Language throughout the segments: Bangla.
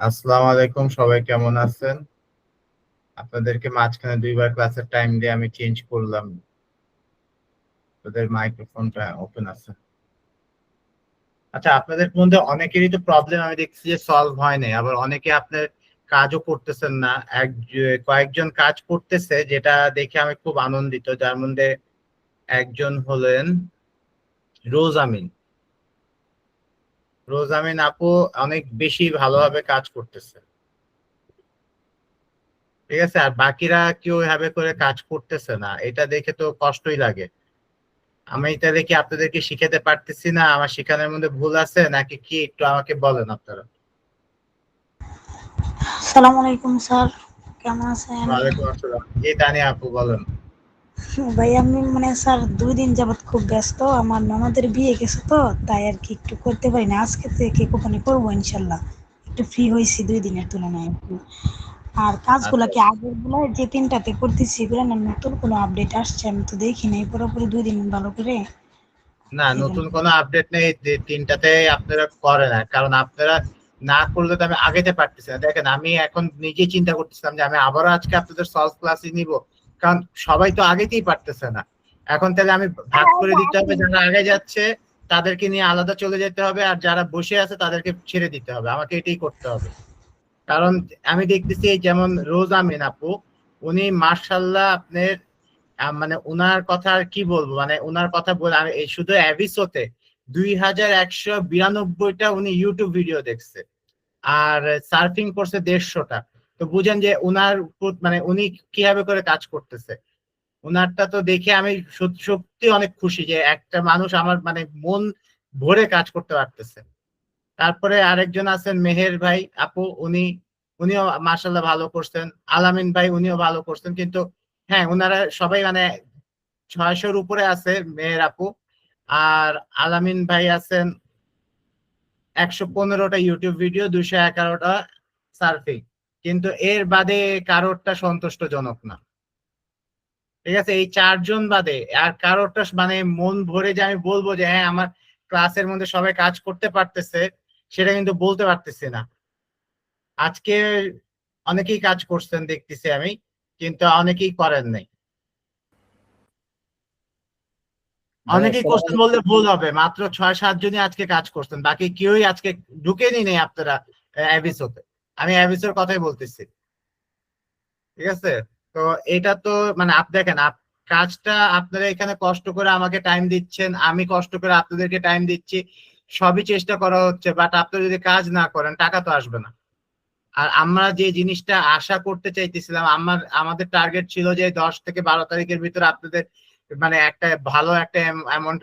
আসসালামু আলাইকুম, সবাই কেমন আছেন? আপনাদেরকে মাঝখানে দুইবার ক্লাসের টাইম দিয়ে আমি চেঞ্জ করলাম। আপনাদের মাইক্রোফোনটা ওপেন আছে। আচ্ছা, আপনাদের মধ্যে অনেকেরই তো প্রবলেম আমি দেখছি যে সলভ হয় নাই, আবার অনেকে আপনার কাজও করতেছেন না। কয়েকজন কাজ করতেছে, যেটা দেখে আমি খুব আনন্দিত। যার মধ্যে একজন হলেন রোজ আমিন। রোজ আমিন আপু অনেক বেশি ভালোভাবে কাজ করতেছে, ঠিক আছে। আর বাকিরা কেউ এভাবে করে কাজ করতেছে না, এটা দেখে তো কষ্টই লাগে। আমি তাহলে কি আপনাদেরকে শিখাতে পারতেছি না? আমার শেখানোর মধ্যে ভুল আছে নাকি কি, একটু আমাকে বলেন আপনারা। আসসালামু আলাইকুম স্যার, কেমন আছেন? ওয়ালাইকুম আসসালাম। জি তানিয়া আপু বলেন। ভাই আমি স্যার 2 দিন যাবত খুব ব্যস্ত, আমার ননদের বিয়ে গেছে তো তাই আর কি একটু করতে পারি না। আজকে থেকে করবো ইনশাল্লাহ। একটু ফ্রি হয়েছি 2 দিনের তুলনায় একটু। আর কাজগুলা আচ্ছা, কি আগের গুলা যে 3টাতে করতেছি এগুলো না নতুন কোনো আপডেট আসছে আমি তো দেখি নাই পুরোপুরি 2 দিন ভালো করে না এই জন্য। নতুন কোনো আপডেট নেই, যে তিনটাতে আপনারা করে না, কারণ আপনারা না করলে তো আমি আগাইতে পারতেছি না। দেখেন, আমি এখন নিজে চিন্তা করতেছিলাম যে আমি আবারও আজকে আপনাদের সলভ ক্লাসই নিব, কারণ সবাই তো আগেতেই পারতেছে না। এখন তাহলে আমি ভাগ করে দিতে হবে, যারা আগে যাচ্ছে তাদেরকে নিয়ে আলাদা চলে যেতে হবে, আর যারা বসে আছে তাদেরকে ছেড়ে দিতে হবে। আমাকে এটাই করতে হবে, কারণ আমি দেখতেছি এই যেমন রোজ আমিন আপু, উনি মার্শাল্লাহ আপনার মানে উনার কথা আর কি বলবো, মানে উনার কথা বলে আমি এই শুধু অ্যাভিসোতে 2192টা উনি ইউটিউব ভিডিও দেখছে, আর সার্ফিং করছে 150টা। তো বুঝেন যে উনার মানে উনি কিভাবে করে কাজ করতেছে। উনারটা তো দেখে আমি সত্যি অনেক খুশি যে একটা মানুষ আমার মানে মন ভরে কাজ করতে পারতেছে। তারপরে আরেকজন আছেন মেহের ভাই আপু, উনিও মার্শাল্লাহ ভালো করছেন। আলামিন ভাই উনিও ভালো করছেন, কিন্তু হ্যাঁ ওনারা সবাই মানে 600-র উপরে আছে মেহের আপু। আর আলামিন ভাই আছেন 115টা ইউটিউব ভিডিও, 211টা সার্ফিং, কিন্তু এর বাদে কারোরটা সন্তুষ্টজনক না। ঠিক আছে, এই চারজন বাদে আর কারোরটা মানে মন ভরে যে আমি বলবো যে হ্যাঁ আমার ক্লাসের মধ্যে সবাই কাজ করতে পারতেছে, সেটা কিন্তু বলতে পারতেছি না। আজকে অনেকেই কাজ করছেন দেখতেছি আমি, কিন্তু অনেকেই করেন নাই। ভাই অনেকেই আসসালামু করছেন বললে আলাইকুম। ভুল হবে, মাত্র 6-7 জনই আজকে কাজ করছেন, বাকি কেউই আজকে ঢুকেনি নেই আপনারা অ্যাবিসোতে। আমি অ্যাবিসোর কথাই বলতেছি, ঠিক আছে। তো এটা তো মানে আপনি দেখেন, কাজটা আপনারা এখানে কষ্ট করে আমাকে টাইম দিচ্ছেন, আমি কষ্ট করে আপনাদেরকে টাইম দিচ্ছি, সবই চেষ্টা করা হচ্ছে, বাট আপনারা যদি কাজ না করেন টাকা তো আসবে না। আর আমরা যে জিনিসটা আশা করতে চাইতেছিলাম, আমাদের টার্গেট ছিল যে 10 থেকে 12 তারিখের ভিতরে আপনাদের মানে একটা ভালো একটা অ্যামাউন্ট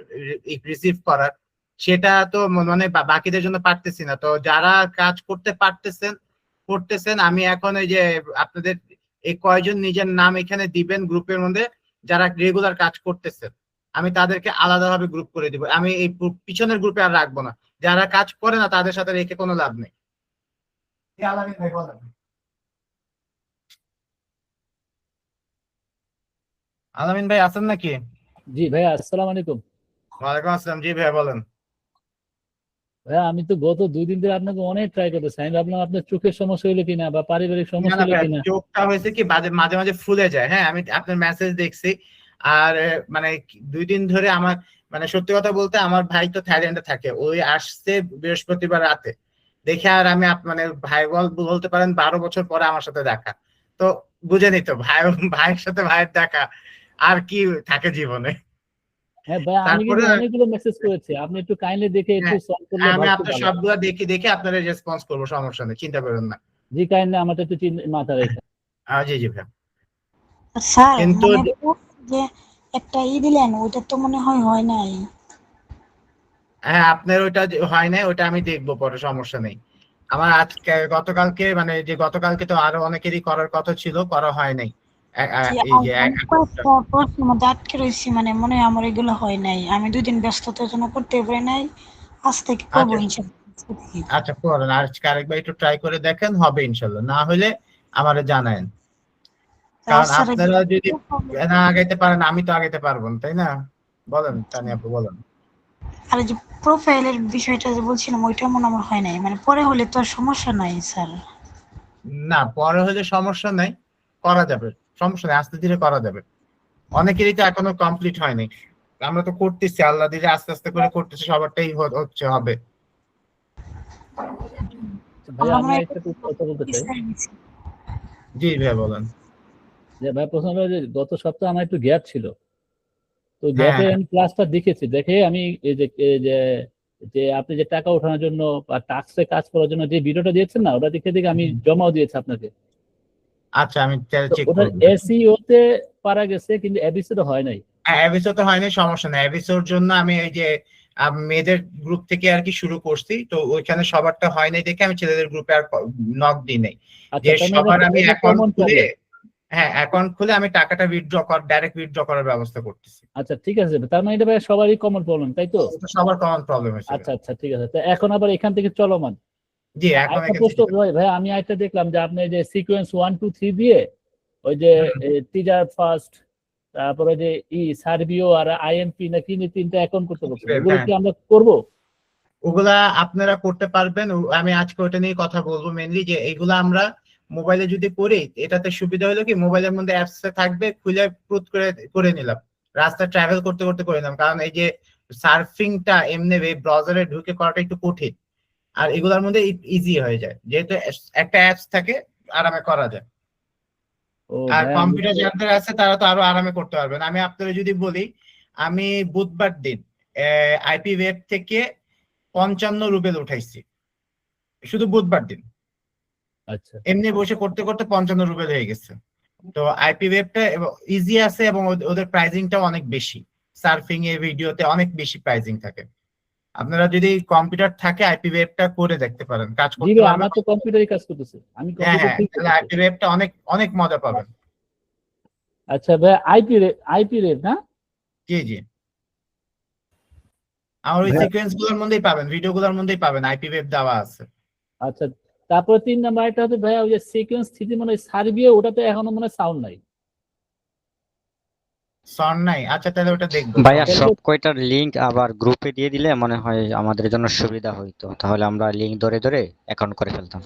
রিসিভ করার, সেটা তো মানে বাকিদের জন্য পারতেছি না। তো যারা কাজ করতে পারতেছেন করতেছেন, আমি এখন ওই যে আপনাদের এই কয়জন নিজের নাম এখানে দিবেন গ্রুপের মধ্যে, যারা রেগুলার কাজ করতেছেন আমি তাদেরকে আলাদাভাবে গ্রুপ করে দিব। আমি এই পিছনের গ্রুপে আর রাখবো না, যারা কাজ করে না তাদের সাথে রেখে কোনো লাভ নেই। আলামিন ভাই বলেন। আলামিন ভাই আছেন নাকি? জি ভাইয়া, আসসালামু আলাইকুম। ওয়ালাইকুম আসসালাম। জি ভাই বলেন। ভাইয়া আমি তো গত 2 দিন ধরে আপনাকে অনেক ট্রাই করতেছি। আমি ভাবলাম আপনার চোখের সমস্যা হলো কিনা বা পারিবারিক না সমস্যা না হলো ভাই, কিনা। চোখটা হয়েছে কি মাঝে মাঝে মাঝে ফুলে যায়। হ্যাঁ আমি আপনার মেসেজ দেখছি। আর মানে 2 দিন ধরে আমার মানে সত্যি কথা বলতে, আমার ভাই তো থাইল্যান্ডে থাকে, ওই আসছে বৃহস্পতিবার রাতে। দেখে আর আমি মানে ভাই বলতে পারেন 12 বছর পরে আমার সাথে দেখা। তো বুঝেনি তো ভাই, ভাইয়ের সাথে ভাইয়ের দেখা আর কি থাকে জীবনে। হ্যাঁ ভাইয়া, আমি তারপরে কিন্তু অনেকগুলো মেসেজ করেছি, আপনি একটু কাইন্ডলি দেখে একটু হ্যাঁ, সলভ করলে আমি ভালো আপনার ভালো হয়। সবগুলা দেখে দেখে আপনার রেসপন্স করবো, সমস্যা নেই, চিন্তা করেন না। জি কাইন্ডলি আমারটা একটু মাথা রেখে। জি জি ভাই। আর স্যার কিন্তু যে একটা দিলেন ওইটা তো মনে হয় হয় নাই। হ্যাঁ আপনার ওইটা যে হয় নাই, ওটা আমি দেখবো পরে, সমস্যা নেই। আমার আজকে গতকালকে মানে যে গতকালকে তো আরো অনেকেরই করার কথা ছিল, করা হয় নাই। জি, এই যে আমি একটা। কয়েকটা প্রশ্নের মধ্যে আটকে রয়েছি, মনে হয় আমার এগুলো হয় নাই, আমি 2 দিন ব্যস্ততার জন্য করতে পারি নাই। আজ থেকে করবো আচ্ছা ইনশাল্লাহ আজকে থেকে। আচ্ছা, করেন আর আজকে আরেকবার একটু ট্রাই করে দেখেন, হবে ইনশাল্লাহ। না হলে আমারে জানায়েন, আর কারণ স্যার আপনারা যদি না আগাইতে পারেন আমি তো আগাইতে পারবো না, তাই না? বলেন তানি আপু বলেন। আর যে প্রোফাইলের বিষয়টা যে বলছিলাম ওইটা মনে আমার হয় নাই, মানে পরে হলে তো আর সমস্যা নাই স্যার। না, পরে হলে সমস্যা নাই, করা যাবে, সমস্যা নেই, আস্তে ধীরে করা যাবে। অনেকেরই তো এখনো কমপ্লিট হয়নি, আমরা তো করতেছি, আল্লাহ দিলে আস্তে আস্তে করে করতেছি, সবারটাই হচ্ছে, হবে। ভাইয়া আমরা আমি মনে হয় একটা কথা বলতে চাই জি ভাই বলেন। যে ভাই প্রথম হলো যে গত সপ্তাহে আমার একটু গ্যাপ ছিল, তো হ্যাঁ গ্যাপে আমি ক্লাসটা দেখেছি, দেখে আমি এই যে যে আপনি যে টাকা ওঠানোর জন্য বা টাক্সে কাজ করার জন্য যে ভিডিওটা দিয়েছেন না, ওটা দেখে আমি জমাও দিয়েছি আপনাকে। আচ্ছা, আমি তো চেক ওটার করবো। এসইও তে পারা গেছে কিন্তু এবিসিতে হয় নাই। হ্যাঁ, অ্যাবিসো তো হয়নি, সমস্যা নেই। অ্যাবিসোর জন্য আমি এই যে মেয়েদের গ্রুপ থেকে আর কি শুরু করছি, তো ওইখানে সবারটা হয় নাই দেখে আমি ছেলেদের গ্রুপে আর নক দিই নাই, আচ্ছা, যে তার মানে সবার আমি এটা অ্যাকাউন্ট কমন খুলে, প্রবলেম। হ্যাঁ অ্যাকাউন্ট খুলে আমি টাকাটা ডাইরেক্ট উইথড্র করার ব্যবস্থা করতেছি। আচ্ছা ঠিক আছে, তার মানে এটা ভাই সবারই কমন প্রবলেম, তাই তো? এটা সবার কমন প্রবলেম হয়েছিল। আচ্ছা আচ্ছা ঠিক আছে, তো এখন আবার এখান থেকে চলমান জি, এখন আরেকটা এখান প্রশ্ন। থেকে। ভাই আমি একটা দেখলাম যে আপনি যে সিকোয়েন্স 1 2 3 দিয়ে ওই যে হুম, টিজার ফার্স্ট, তারপরে যে সার্বিও আর আইএমপি না কি নিয়ে 3টা অ্যাকাউন্ট করতে বলছেন, ওগুলো হ্যাঁ কি আমরা করব? ওগুলা আপনারা করতে পারবেন, আমি আজকে ওটা নিয়ে কথা বলবো মেনলি, যে এগুলা আমরা মোবাইলে যদি করি, এটাতে সুবিধা হলো কি, মোবাইলের মধ্যে অ্যাপস থাকবে, খুলে প্রুট করে করে নিলাম, রাস্তা ট্রাভেল করতে করতে করে নিলাম, কারণ এই যে সার্ফিংটা এমনি ওয়েব ব্রাউজারে ঢুকে করাটা একটু কঠিন, আর এগুলোর মধ্যে ইজি হয়ে যায়, যেহেতু একটা অ্যাপস থাকে, আরামে করা যায়। ও আর ভাই আমি কম্পিউটার তো যাদের আছে তারা তো আরো আরামে করতে পারবেন। আমি আপনাদের যদি বলি, আমি বুধবার দিন আইপি ওয়েব থেকে 55 রুবেল উঠাইছি, শুধু বুধবার দিন, আচ্ছা এমনি বসে করতে করতে 55 রুবেল হয়ে গেছে। তো আইপি ওয়েবটা ইজি আছে, এবং ওদের প্রাইজিংটাও অনেক বেশি, সার্ফিং এ ভিডিওতে অনেক বেশি প্রাইজিং থাকে। আপনারা যদি কম্পিউটার থাকে আইপি ওয়েবটা করে দেখতে পারেন, কাজ জি করতে ভাই, পারবেন। আমার তো কম্পিউটারই কাজ করতেছে, আমি হ্যাঁ কম্পিউটার হ্যাঁ, ঠিক তাহলে করতেছি। আইপি ওয়েবটা অনেক অনেক মজা পাবেন। আচ্ছা ভাই, আইপি রেট না? জি জি, আমার ওই ভাই সিকোয়েন্স গুলোর মধ্যেই পাবেন, ভিডিও গুলোর মধ্যেই পাবেন, আইপি ওয়েব দেওয়া আছে। আচ্ছা, তারপরে 3 নাম্বার একটা হচ্ছে ভাইয়া ওই যে সিকোয়েন্স থ্রি মানে সার্বিও, ওটাতে এখনো মনে সাউন্ড নাই। সন নাই, আচ্ছা তাহলে ওটা দেখবো, ভাইয়া সমস্যা সব নেই। তাহলে কয়টার লিংক আবার গ্রুপে দিয়ে দিলে মনে হয় আমাদের জন্য সুবিধা হইতো, তাহলে আমরা লিংক ধরে ধরে অ্যাকাউন্ট করে ফেলতাম।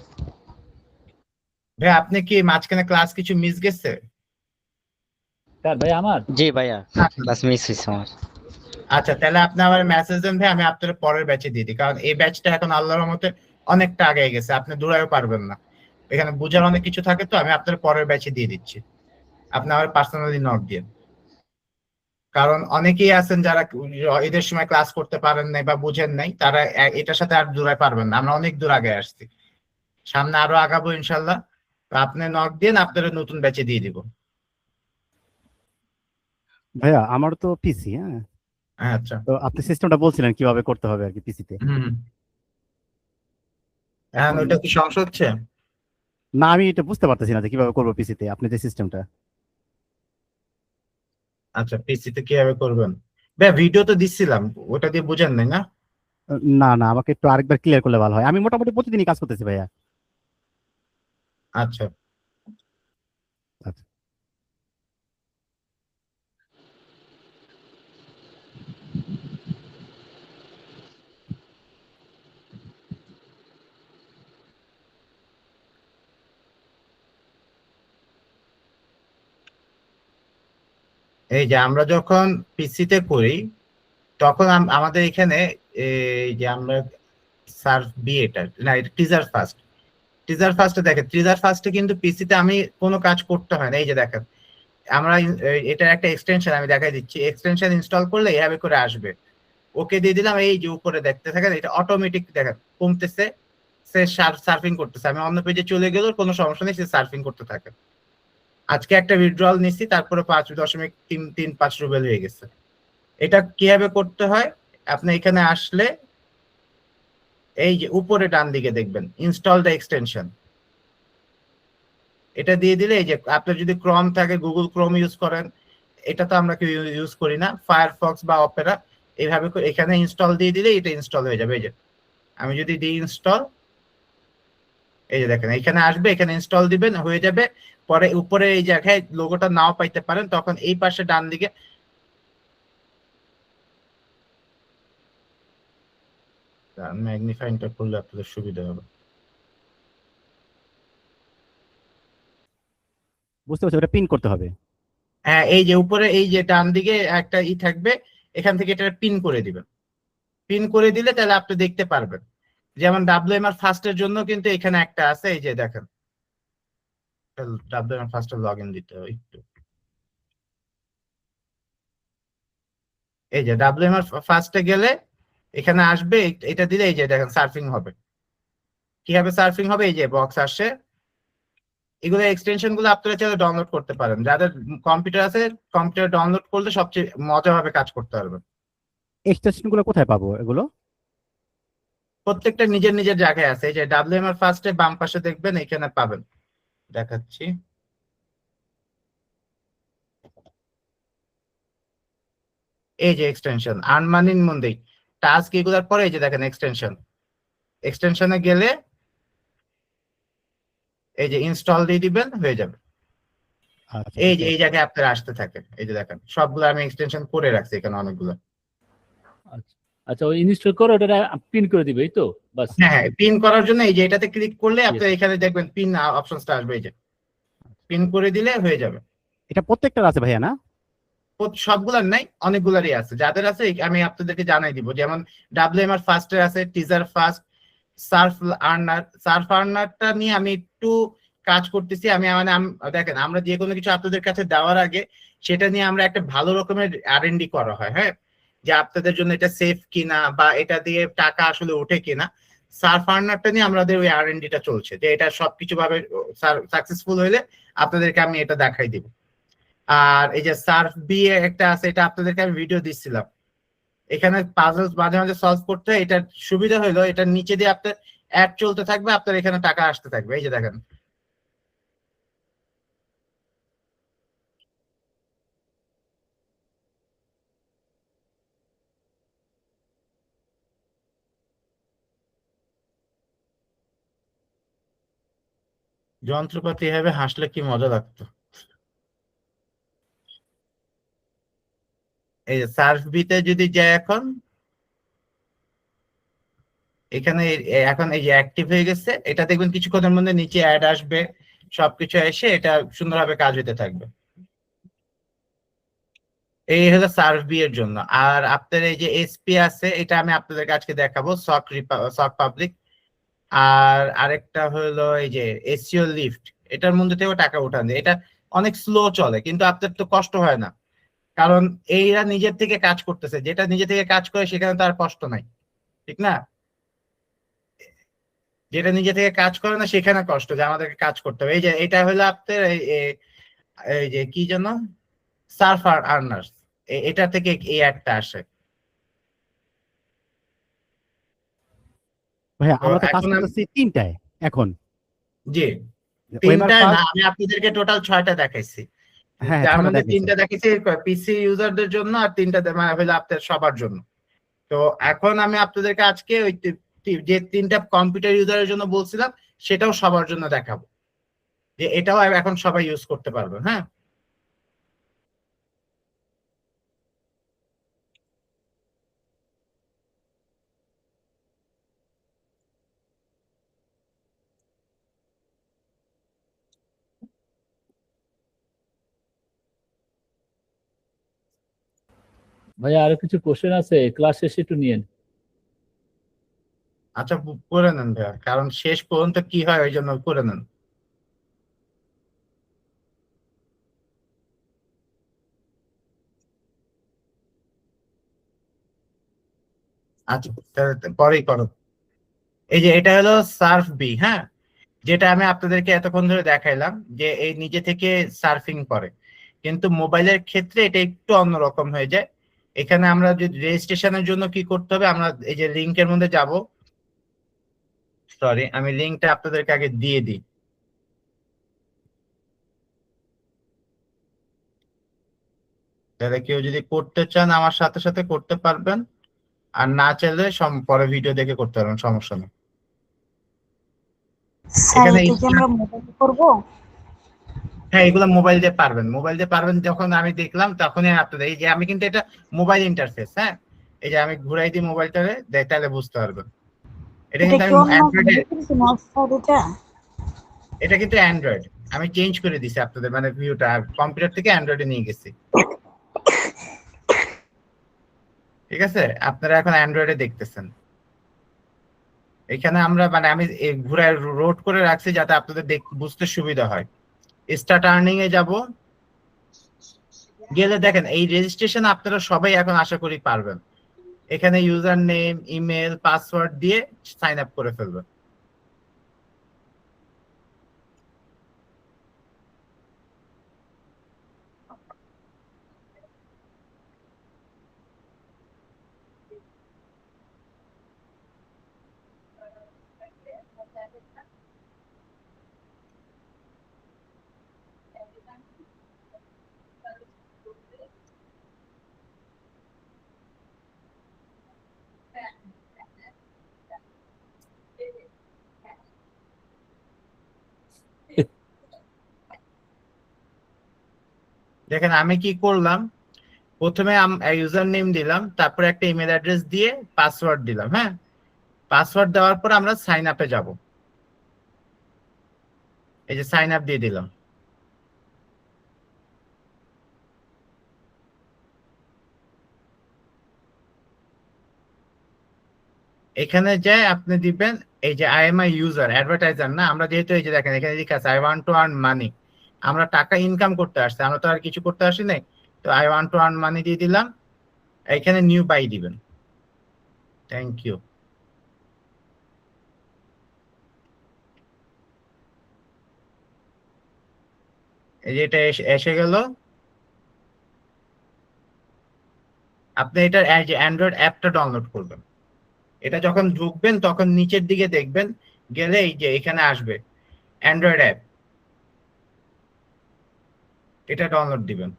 ভাই আপনি কি মাঝখানে ক্লাস কিছু মিস গেছে? কার ভাই আমার? জি ভাইয়া, না, না। ক্লাস মিস হয়েছে আমার। আচ্ছা তাহলে আপনি আমার মেসেজ দেন ভাই, আমি আপনার পরের ব্যাচে দিয়ে দিই, কারণ এই ব্যাচটা এখন আল্লাহর রহমতে অনেকটা আগে গেছে, আপনি দূরায়ও পারবেন না, এখানে বোঝার অনেক কিছু থাকে, তো আমি আপনার পরের ব্যাচে দিয়ে দিচ্ছি, আপনি আমার পার্সোনালি নক দিন। কারণ অনেকেই আছেন যারা ঈদের সময় ক্লাস করতে পারেন নাই বা বুঝেন নাই, তারা এটার সাথে আর দূরায় পারবেন না, আমরা অনেক দূর আগে আসছি, সামনে আরো আগাবো ইনশাল্লাহ। তো আপনি নক দিন, আপনার নতুন ব্যাচে দিয়ে দিব। ভাইয়া আমার তো পিসি, হ্যাঁ, আচ্ছা। তো আপনি সিস্টেমটা বলছিলেন কিভাবে করতে হবে আর কি পিসিতে। হম, এখন এখন ওইটা কি সমস্যা হচ্ছে? না, আমি এটা বুঝতে পারতেছি না যে কিভাবে করবো পিসিতে আপনি যে সিস্টেমটা। আচ্ছা, পিসিতে কিভাবে করবেন? ভাই ভিডিও তো দিচ্ছিলাম, ওটা দিয়ে বুঝেন নাই না? না না, আমাকে একটু আরেকবার ক্লিয়ার করলে ভালো হয়, আমি মোটামুটি প্রতিদিনই কাজ করতেছি ভাইয়া। আচ্ছা, আচ্ছা। এই যে আমরা যখন পিসিতে করি, তখন আমাদের এখানে এই যে আমরা সার্ভ বি, এটা না, এটা টিজার ফার্স্ট, টিজার ফার্স্টে দেখেন, টিজার ফার্স্টে কিন্তু পিসিতে আমি কোনো কাজ করতে হয় না, এই যে দেখেন, আমরা এটা একটা এক্সটেনশন, আমি দেখাই দিচ্ছি, এক্সটেনশন ইনস্টল করলে এভাবে করে আসবে, ওকে দিয়ে দিলাম, এই যে উপরে দেখতে থাকেন, এটা অটোমেটিক দেখেন কমতেছে, সে সার্ফিং করতেছে, আমি অন্য পেজে চলে গেলেও কোনো সমস্যা নেই, সে সার্ফিং করতে থাকে। আজকে একটা উইথড্রল নিচ্ছি, তারপরে 5.335 রুবেল হয়ে গেছে। এটা কিভাবে করতে হয়, আপনি এখানে আসলে এই যে উপরে ডান দিকে দেখবেন ইনস্টল দ্য এক্সটেনশন, এটা দিয়ে দিলে, এই যে আপনার যদি ক্রোম থাকে, গুগল ক্রোম ইউজ করেন, এটা তো আমরা কেউ ইউজ করি না, ফায়ারফক্স বা অপেরা, এইভাবে এখানে ইনস্টল দিয়ে দিলে এটা ইনস্টল হয়ে যাবে। এই যে আমি যদি দিই ইনস্টল, এই যে দেখেন এখানে আসবে, এখানে ইনস্টল দিবেন, হয়ে যাবে। পরে উপরে এই জায়গায় লোগোটা নাও পাইতে পারেন, তখন এই পাশে ডান দিকে ম্যাগনিফাইংটা করলে আপনাদের সুবিধা হবে। বুঝতে পারছি, ওটা পিন করতে হবে। হ্যাঁ, এই যে উপরে এই যে ডান দিকে একটা থাকবে, এখান থেকে এটা পিন করে দিবেন। পিন করে দিলে তাহলে আপনি দেখতে পারবেন। যেমন WMR ফার্স্টের জন্য কিন্তু এখানে একটা আছে, এই যে দেখেন WMR ফার্স্টের লগ ইন দিতে হবে একটু। এই যে WMR ফার্স্টে গেলে এখানে আসবে, এটা দিলে এই যে দেখেন সার্ফিং হবে। কিভাবে সার্ফিং হবে, এই যে বক্স আসছে। এগুলো এক্সটেনশন গুলো আপনারা চাইলে ডাউনলোড করতে পারেন। যাদের কম্পিউটার আছে, কম্পিউটার ডাউনলোড করলে সবচেয়ে মজাভাবে কাজ করতে পারবেন। এক্সটেনশন গুলো কোথায় পাবো এগুলো? প্রত্যেকটা নিজের নিজের জায়গায় আছে। এই যে WMR ফার্স্টে বাম পাশে দেখবেন, এখানে পাবেন, দেখাচ্ছি। এই যে এক্সটেনশন আর্ন মানির মধ্যে টাস্ক এগুলোর পরে এই যে দেখেন এক্সটেনশন। এক্সটেনশনে গেলে এই যে ইনস্টল দিয়ে দিবেন, হয়ে যাবে। আচ্ছা, এই যে এই জায়গায় আপনারা আসতে থাকে, এই যে দেখেন সবগুলো আমি এক্সটেনশন করে রাখছি এখানে অনেকগুলো। আচ্ছা আচ্ছা, ওই ইনস্টল করে ওটা পিন করে দিবে, এই তো বাস। হ্যাঁ হ্যাঁ, পিন করার জন্য এই যে এটাতে ক্লিক করলে আপনি এখানে দেখবেন পিন অপশনসটা আসবে, এই যে পিন করে দিলে হয়ে যাবে। এটা প্রত্যেকটার আছে ভাইয়া না? সবগুলার নাই, অনেকগুলারই আছে। যাদের আছে আমি আপনাদেরকে জানাই দিব। যেমন WMR ফার্স্টের আছে, teaser first, surf earner. Surf আর্নারটা নিয়ে আমি একটু কাজ করতেছি। আমি মানে দেখেন, আমরা যে কোনো কিছু আপনাদের কাছে দেওয়ার আগে সেটা নিয়ে আমরা একটা ভালো রকমের R&D করা হয়, হ্যাঁ, যে আপনাদের জন্য এটা সেফ কিনা বা এটা দিয়ে টাকা আসলে ওঠে কিনা। সার্ফ আর্নারটা নিয়ে আমাদের ওই R&Dটা চলছে, যে এটা সবকিছু ভাবে সাকসেসফুল হইলে আপনাদেরকে আমি এটা দেখাই দিব। আর এই যে সার্ফ বি একটা আছে, এটা আপনাদেরকে আমি ভিডিও দিচ্ছিলাম। এখানে পাজলস মাঝে মাঝে সলভ করতে হয়। এটার সুবিধা হলো এটার নিচে দিয়ে আপনার অ্যাড চলতে থাকবে, আপনার এখানে টাকা আসতে থাকবে। এই যে দেখেন, যন্ত্রপাতি এভাবে হাসলে কি মজা লাগতো। এই যে সার্ফ বিতে যদি যায়, এখন এখানে এখন এই যে অ্যাক্টিভ হয়ে গেছে, এটা দেখবেন কিছুক্ষণের মধ্যে নিচে অ্যাড আসবে, সবকিছু এসে এটা সুন্দরভাবে কাজ হতে থাকবে। এই হলো সার্ভ বি এর জন্য। আর আপনার এই যে এসপি আছে, এটা আমি আপনাদের আজকে দেখাবো, সক পাবলিক। আর আরেকটা হলো এই যে এসইও লিফট, এটার মধ্যে থেকেও টাকা উঠান যায়। এটা অনেক স্লো চলে, কিন্তু আপনার তো কষ্ট হয় না, কারণ এইরা নিজের থেকে কাজ করতেছে। যেটা নিজে থেকে কাজ করে সেখানে তার কষ্ট নাই, ঠিক না? যেটা নিজে থেকে কাজ করে না সেখানে কষ্ট, যে আমাদেরকে কাজ করতে হবে। এই যে এটা হলো আপনার এই যে কি যেন, সার্ফ আর্নার্স, এটা থেকে এই একটা আসে। ভাইয়া তো আমরা তো কাজ এখন করতেছি তিনটায় এখন। জি, ওয়েমার তিনটা না, ফার্স্ট, আমি আপনাদেরকে টোটাল 6টা দেখাইছি। হ্যাঁ তার ছয়টা মধ্যে দেখাইছে। 3টা দেখেছি পিসি ইউজারদের জন্য, আর 3টা হলো আপনার সবার জন্য। তো এখন আমি আপনাদেরকে আজকে ওই যে 3টা কম্পিউটার ইউজারের জন্য বলছিলাম, সেটাও সবার জন্য দেখাবো, যে এটাও এখন সবাই ইউজ করতে পারবে। হ্যাঁ, ভাইয়া আরো কিছু কোশ্চেন আছে, ক্লাস শেষে একটু নিয়েন। আচ্ছা, করে নেন ভাইয়া, কারণ শেষ পর্যন্ত কি হয় ওই জন্য করে নেন। আচ্ছা, পরেই করো। এই যে এটা হলো সার্ফ বি, হ্যাঁ, যেটা আমি আপনাদেরকে এতক্ষণ ধরে দেখাইলাম, যে এই নিজে থেকে সার্ফিং করে। কিন্তু মোবাইলের ক্ষেত্রে এটা একটু অন্যরকম হয়ে যায়। এখানে আমরা যদি রেজিস্ট্রেশনের জন্য কি করতে হবে, আমরা এই যে লিংকের মধ্যে যাব। সরি, আমি লিংকটা আপনাদেরকে আগে দিয়ে দিই। তাহলে কেউ যদি করতে চান আমার সাথে সাথে করতে পারবেন, আর না চাইলে পরে ভিডিও দেখে করতে পারবেন, সমস্যা নেই। স্যার এখানে এটা কি আমরা মোবাইলে করবো? হ্যাঁ, এগুলো মোবাইল দিয়ে পারবেন, মোবাইল দিয়ে পারবেন। যখন আমি দেখলাম তখনই আপনাদের, এই যে আমি কিন্তু এটা মোবাইল ইন্টারফেস, হ্যাঁ, এই যে আমি ঘুরাই দিই মোবাইলটারে, তাহলে বুঝতে পারবেন। এটা এটা কিন্তু কি আমি অন্য অ্যান্ড্রয়েডে, এটা? এটা কিন্তু অ্যান্ড্রয়েড, আমি চেঞ্জ করে দিছি আপনাদের মানে ভিউটা কম্পিউটার থেকে অ্যান্ড্রয়েডে নিয়ে গেছি। ঠিক আছে, আপনারা এখন অ্যান্ড্রয়েডে দেখতেছেন। এখানে আমরা মানে আমি ঘুরায় রোড করে রাখছি যাতে আপনাদের বুঝতে সুবিধা হয়। স্টার্ট আর্নিং এ যাব, গেলে দেখেন এই রেজিস্ট্রেশন আপনারা সবাই এখন আশা করি পারবেন। এখানে ইউজার নেম, ইমেল, পাসওয়ার্ড দিয়ে সাইন আপ করে ফেলবেন। দেখেন আমি কি করলাম, প্রথমে ইউজার নেম দিলাম, তারপরে একটা ইমেল অ্যাড্রেস দিয়ে পাসওয়ার্ড দিলাম। হ্যাঁ, পাসওয়ার্ড দেওয়ার পর আমরা সাইন আপে যাব। এই যে সাইন আপ দিয়ে দিলাম। এখানে যে আপনি দিবেন এই যে I am I user, advertiser না, আমরা যেহেতু এই যে দেখেন এখানে লেখা আছে আই ওয়ান্ট টু আর্ন মানি, আমরা টাকা ইনকাম করতে আসছি, আমরা তো আর কিছু করতে আসি নাই। তো I want to earn money দিয়ে দিলাম, এখানে নিউ বাই দিবেন। Thank you. এই যে এটা এসে গেল। আপনি এটা অ্যান্ড্রয়েড অ্যাপটা ডাউনলোড করবেন। এটা যখন ঢুকবেন তখন নিচের দিকে দেখবেন, গেলে এই যে এখানে আসবে অ্যান্ড্রয়েড অ্যাপ, এটা ডাউনলোড দিবেন।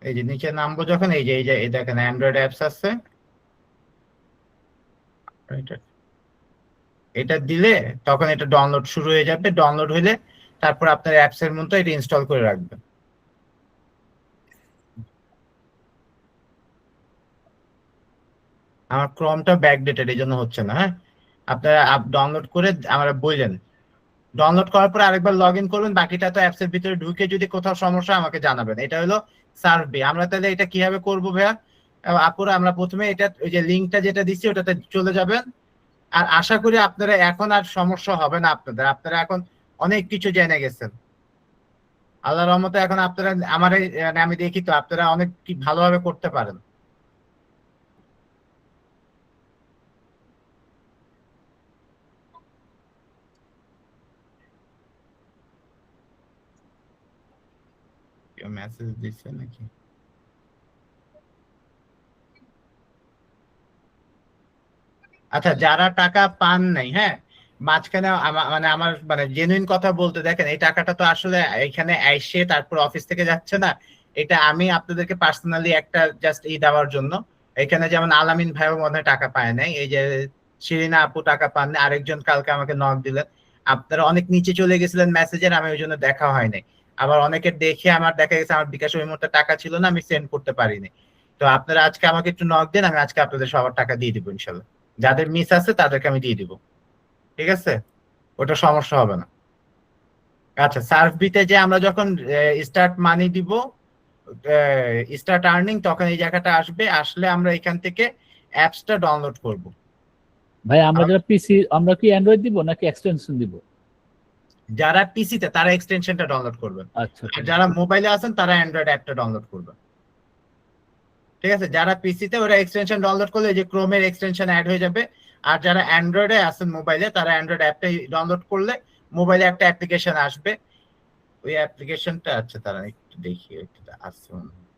এই যে নিচে নামবো যখন, এই যে দেখেন অ্যান্ড্রয়েড অ্যাপস আছে, এটা এটা দিলে তখন এটা ডাউনলোড শুরু হয়ে যাবে। ডাউনলোড হইলে তারপর আপনার অ্যাপস এর মতো এটা ইনস্টল করে রাখবেন। আমার ক্রমটা ব্যাকডেটেড এই জন্য হচ্ছে না। হ্যাঁ, আপনারা ডাউনলোড করে আমরা বললেন, ডাউনলোড করার পর আরেকবার লগ ইন করবেন। বাকিটা তো অ্যাপস এর ভিতরে ঢুকে যদি কোথাও সমস্যা আমাকে জানাবেন। এটা হলো সার্ভে। আমরা তাহলে এটা কিভাবে করবো ভাইয়া? আপুরা আমরা প্রথমে এটা ওই যে লিঙ্কটা যেটা দিচ্ছি ওটাতে চলে যাবেন। আর আশা করি আপনারা এখন আর সমস্যা হবে না আপনাদের, আপনারা এখন অনেক কিছু জেনে গেছেন আল্লাহর রহমতে। এখন আপনারা আমার মানে আমি দেখি তো আপনারা অনেক ভালোভাবে করতে পারেন। কেউ মেসেজ দিচ্ছে নাকি? আচ্ছা, যারা টাকা পান নাই, হ্যাঁ, মাঝখানে মানে আমার মানে জেনুইন কথা বলতে দেখেন, এই টাকাটা তো আসলে এখানে এসে তারপর অফিস থেকে যাচ্ছে না। এটা আমি আপনাদেরকে পার্সোনালি একটা জাস্ট দেওয়ার জন্য। এখানে যেমন আলামিন ভাইও মনে হয় টাকা পায় নাই, এই যে শিরিনা আপু টাকা পান নাই, আরেকজন কালকে আমাকে নক দিলেন। আপনারা অনেক নিচে চলে গেছিলেন মেসেজের, আমি ওই জন্য দেখা হয় নাই। আবার অনেকের দেখে আমার দেখা গেছে আমার বিকাশে ওই মুহূর্তে টাকা ছিল না, আমি সেন্ড করতে পারিনি। তো আপনারা আজকে আমাকে একটু নক দেন, আমি আজকে আপনাদের সবার টাকা দিয়ে দিব ইনশাল্লাহ। যাদের মিস আছে তাদেরকে আমি দিয়ে দিব। ঠিক আছে, ওটা সমস্যা হবে না। আচ্ছা, সার্ভ বিতে যে আমরা যখন স্টার্ট মানি দিব, স্টার্ট আর্নিং, তখন এই জায়গাটা আসবে। আসলে আমরা এখান থেকে অ্যাপসটা ডাউনলোড করব। ভাই আমরা যারা পিসি, আমরা কি অ্যান্ড্রয়েড দিব নাকি এক্সটেনশন দিব? যারা পিসিতে তারা এক্সটেনশনটা ডাউনলোড করবেন, আচ্ছা আর যারা মোবাইলে আছেন তারা অ্যান্ড্রয়েড অ্যাপটা ডাউনলোড করবেন। ঠিক আছে, যারা পিসিতে ওরা এক্সটেনশন ডাউনলোড করলে এই যে ক্রোমের এক্সটেনশন অ্যাড হয়ে যাবে। আর যারা অ্যান্ড্রয়েডে আছেন মোবাইলে, তারা অ্যান্ড্রয়েড অ্যাপটা ডাউনলোড করলে মোবাইলে একটা অ্যাপ্লিকেশন আসবে। ওই অ্যাপ্লিকেশনটা আছে, তারা একটু দেখি এটা আছে মনে হয়।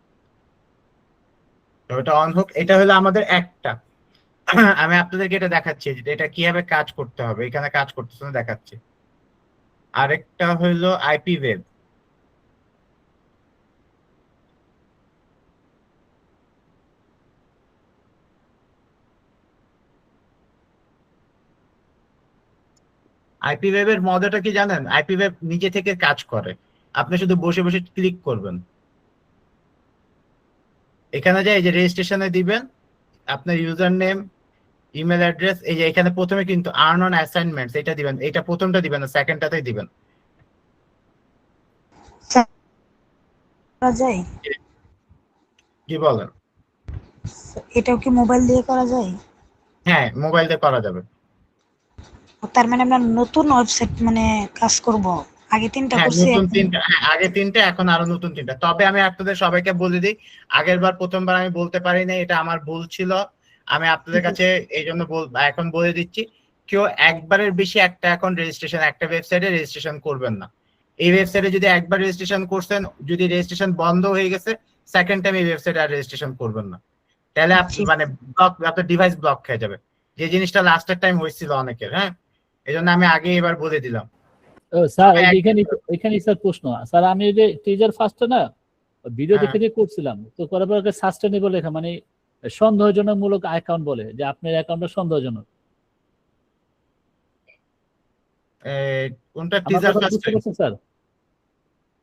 তো এটা অন হোক। এটা হলো আমাদের একটা আমি আপনাদেরকে এটা দেখাচ্ছি যে এটা কিভাবে কাজ করতে হবে, এখানে কাজ করতেছে না দেখাচ্ছি। আরেকটা হলো আইপি ওয়েব। আইপি ওয়েবের মজাটা কি জানেন? আইপি ওয়েব নিজে থেকে কাজ করে, আপনি শুধু বসে বসে ক্লিক করবেন, এখানে যে এই যে রেজিস্ট্রেশনে দিবেন আপনার ইউজার নেম, ইমেল অ্যাড্রেস, এই যে এখানে প্রথমে কিন্তু আর্ন অন অ্যাসাইনমেন্টস এটা দিবেন, এটা প্রথমটা দিবেন না, সেকেন্ডটাতেই দিবেন। করা যায়? কি বলেন? এটাও কি মোবাইল দিয়ে করা যায়? হ্যাঁ, মোবাইল দিয়ে করা যাবে। তার মানে আমরা নতুন ওয়েবসাইট মানে কাজ করব, আগে 3টা হ্যাঁ, করছি নতুন এখন 3টা, হ্যাঁ আগে 3টা, এখন আরো নতুন 3টা। তবে আমি আপনাদের সবাইকে বলে দিই, আগের বার প্রথমবার আমি বলতে পারি না, এটা আমার ভুল ছিল। আমি আপনাদের কাছে এই জন্য এখন বলে দিচ্ছি, কেউ একবারের বেশি একটা অ্যাকাউন্ট রেজিস্ট্রেশন একটা ওয়েবসাইটে রেজিস্ট্রেশন করবেন না। এই ওয়েবসাইটে যদি একবার রেজিস্ট্রেশন করছেন, যদি রেজিস্ট্রেশন বন্ধ হয়ে গেছে, সেকেন্ড টাইম এই ওয়েবসাইটে আর রেজিস্ট্রেশন করবেন না, তাহলে আপনি মানে ব্লক, আপনার ডিভাইস ব্লক হয়ে যাবে, যে জিনিসটা লাস্টের টাইম হয়েছিল অনেকের। হ্যাঁ, এই জন্য আমি আগে এবার বলে দিলাম। স্যার তবে এখানে স্যার প্রশ্ন, স্যার আমি ওই যে টিজার ফার্স্টে না ভিডিও হ্যাঁ। দেখে যে করছিলাম, তো করার পর সাস্টেনেবল লেখা মানে সন্দেহজনকমূলক অ্যাকাউন্ট বলে যে আপনার অ্যাকাউন্টটা সন্দেহজনক। কোনটা আমার টিজার কথা ফার্স্ট? বুঝতে পারছেন স্যার?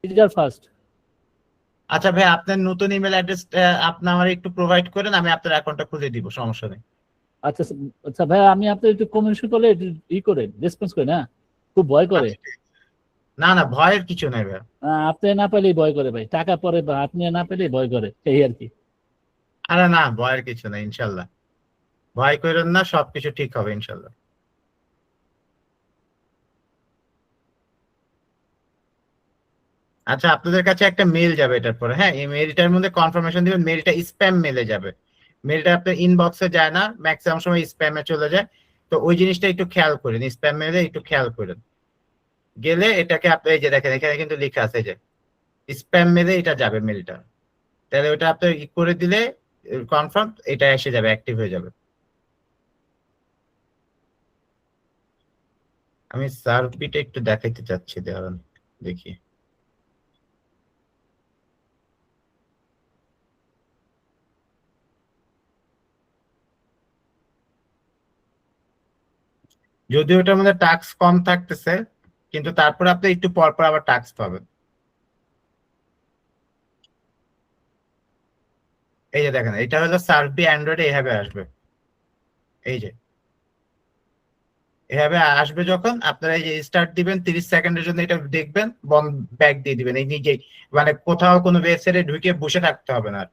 Teaser first. আচ্ছা ভাই, আপনার নতুন ইমেল অ্যাড্রেস আপনি আমার একটু প্রোভাইড করেন, আমি আপনার অ্যাকাউন্টটা খুলে দিব, সমস্যা নেই। আচ্ছা আচ্ছা ভাই, আমি আপনার একটু কমিউনিকেশন করলে একটু করেন, রেসপন্স করেন। হ্যাঁ, খুব ভয় করে। আচ্ছা, ঠিক আছে। না না, ভয়ের কিছু নাই ভাই। আপনি না পেলেই ভয় করে ভাই, টাকা পরে বা আপনি না পেলেই ভয় করে, এই আর কি। আরে না, ভয়ের কিছু নাই, ইনশাল্লাহ ভয় করেন না, সবকিছু ঠিক হবে ইনশাল্লাহ। আচ্ছা, আপনাদের কাছে একটা মেল যাবে এটার পরে। হ্যাঁ, এই মেলটার মধ্যে কনফার্মেশন দিবেন, মেলটা স্প্যাম মেলে যাবে, মেলটা আপনার ইনবক্সে যায় না, ম্যাক্সিমাম সময় স্প্যামে চলে যায়। তো ওই জিনিসটা একটু খেয়াল করেন, স্প্যাম মেলে একটু খেয়াল করেন। গেলে এটাকে আপনি এই যে দেখেন, এখানে কিন্তু লেখা আছে যে স্প্যাম মেলে এটা যাবে মেলটা, তাহলে ওটা আপনি করে দিলে কনফার্ম এটা এসে যাবে, অ্যাক্টিভ হয়ে যাবে। আমি সার্কিটে একটু দেখাইতে চাচ্ছি, দাঁড়ান দেখি। যদিও ওটার মধ্যে টাস্ক কম থাকতেছে, কিন্তু তারপর আপনি একটু পর পর আবার টাস্ক পাবেন। এই যে দেখেন, এটা হলো সার্ভি অ্যান্ড্রয়েডে এভাবে আসবে, এই যে এভাবে আসবে। যখন আপনারা এই যে স্টার্ট দিবেন 30 সেকেন্ডের জন্য এটা দেখবেন, বন্ধ ব্যাক দিয়ে দিবেন এই নিজেই, মানে কোথাও কোনো ওয়েবসাইটে ঢুকে বসে থাকতে হবে না আর।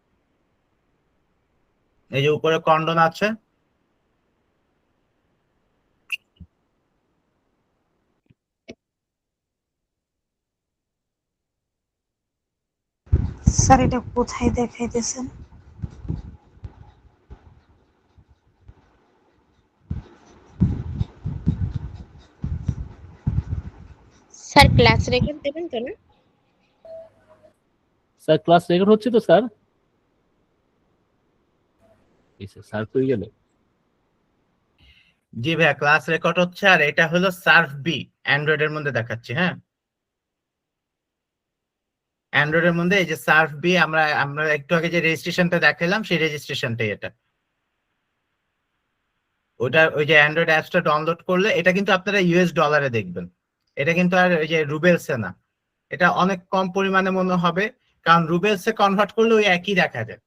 এই যে উপরে কন্ডন আছে, স্যার এটা কোথায় দেখাইতেছেন? স্যার ক্লাস রেকর্ড দেবেন তো না? স্যার ক্লাস রেকর্ড হচ্ছে তো স্যার? স্যার কই গেল? জি ভাইয়া, ক্লাস রেকর্ড হচ্ছে। আর এটা হলো সার্ভ বি, অ্যান্ড্রয়েডের মধ্যে দেখাচ্ছি। হ্যাঁ, অ্যান্ড্রয়েডের মধ্যে এই যে সার্ভ বি, আমরা আমরা একটু আগে যে রেজিস্ট্রেশনটা দেখালাম সেই রেজিস্ট্রেশনটাই এটা। ওটা ওই যে অ্যান্ড্রয়েড অ্যাপসটা ডাউনলোড করলে, এটা কিন্তু আপনারা ইউএস ডলারে দেখবেন, এটা কিন্তু আর ওই যে রুবেলসে না, এটা অনেক কম পরিমাণে মনে হবে, কারণ রুবেলসে কনভার্ট করলে ওই একই দেখা যায়।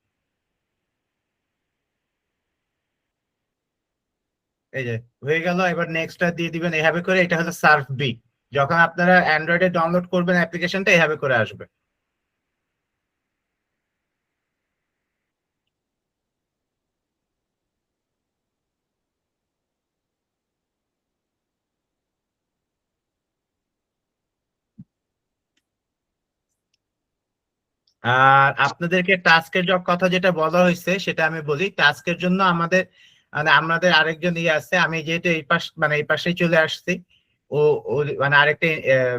এই যে হয়ে গেল, এবার নেক্সটটা দিয়ে দিবেন এভাবে করে। এটা হলো সার্ভ বি, যখন আপনারা অ্যান্ড্রয়েডে ডাউনলোড করবেন অ্যাপ্লিকেশনটা এভাবে করে আসবে। আর আপনাদেরকে টাস্কের কথা যেটা বলা হয়েছে সেটা আমি বলি। টাস্কের জন্য আমাদের মানে আমাদের আরেকজন ইয়ে আছে, আমি যেহেতু এই পাশ মানে এই পাশেই চলে আসছি, ও ও মানে আরেকটা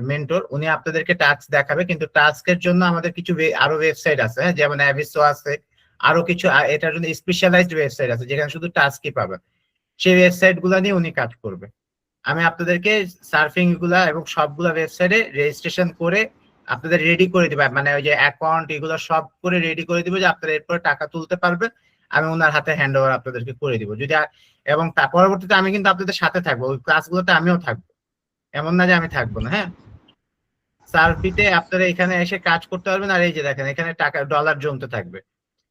মেন্টর, উনি আপনাদেরকে টাস্ক দেখাবে। কিন্তু টাস্কের জন্য আমাদের কিছু আরো ওয়েবসাইট আছে, হ্যাঁ, যেমন অ্যাভিসো আছে, আরো কিছু এটার জন্য স্পেশালাইজড ওয়েবসাইট আছে যেখানে শুধু টাস্কই পাবেন। সেই ওয়েবসাইট গুলা নিয়ে উনি কাজ করবে। আমি আপনাদেরকে সার্ফিং গুলা এবং সবগুলা ওয়েবসাইটে রেজিস্ট্রেশন করে আপনাদের রেডি করে দিবে, মানে ওই যে অ্যাকাউন্ট এগুলো সব করে রেডি করে দিব, যে আপনারা এরপরে টাকা তুলতে পারবেন। আমি ওনার হাতে হ্যান্ড ওভার আপনাদেরকে করে দিব। যদি এবং তার পরবর্তীতে আমি কিন্তু আপনাদের সাথে থাকবো, ওই ক্লাসগুলোতে আমিও থাকবো, এমন না যে আমি থাকবো না। হ্যাঁ, সার্ভিতে আপনারা এখানে এসে কাজ করতে পারবেন। আর এই যে দেখেন এখানে টাকা ডলার জমতে থাকবে।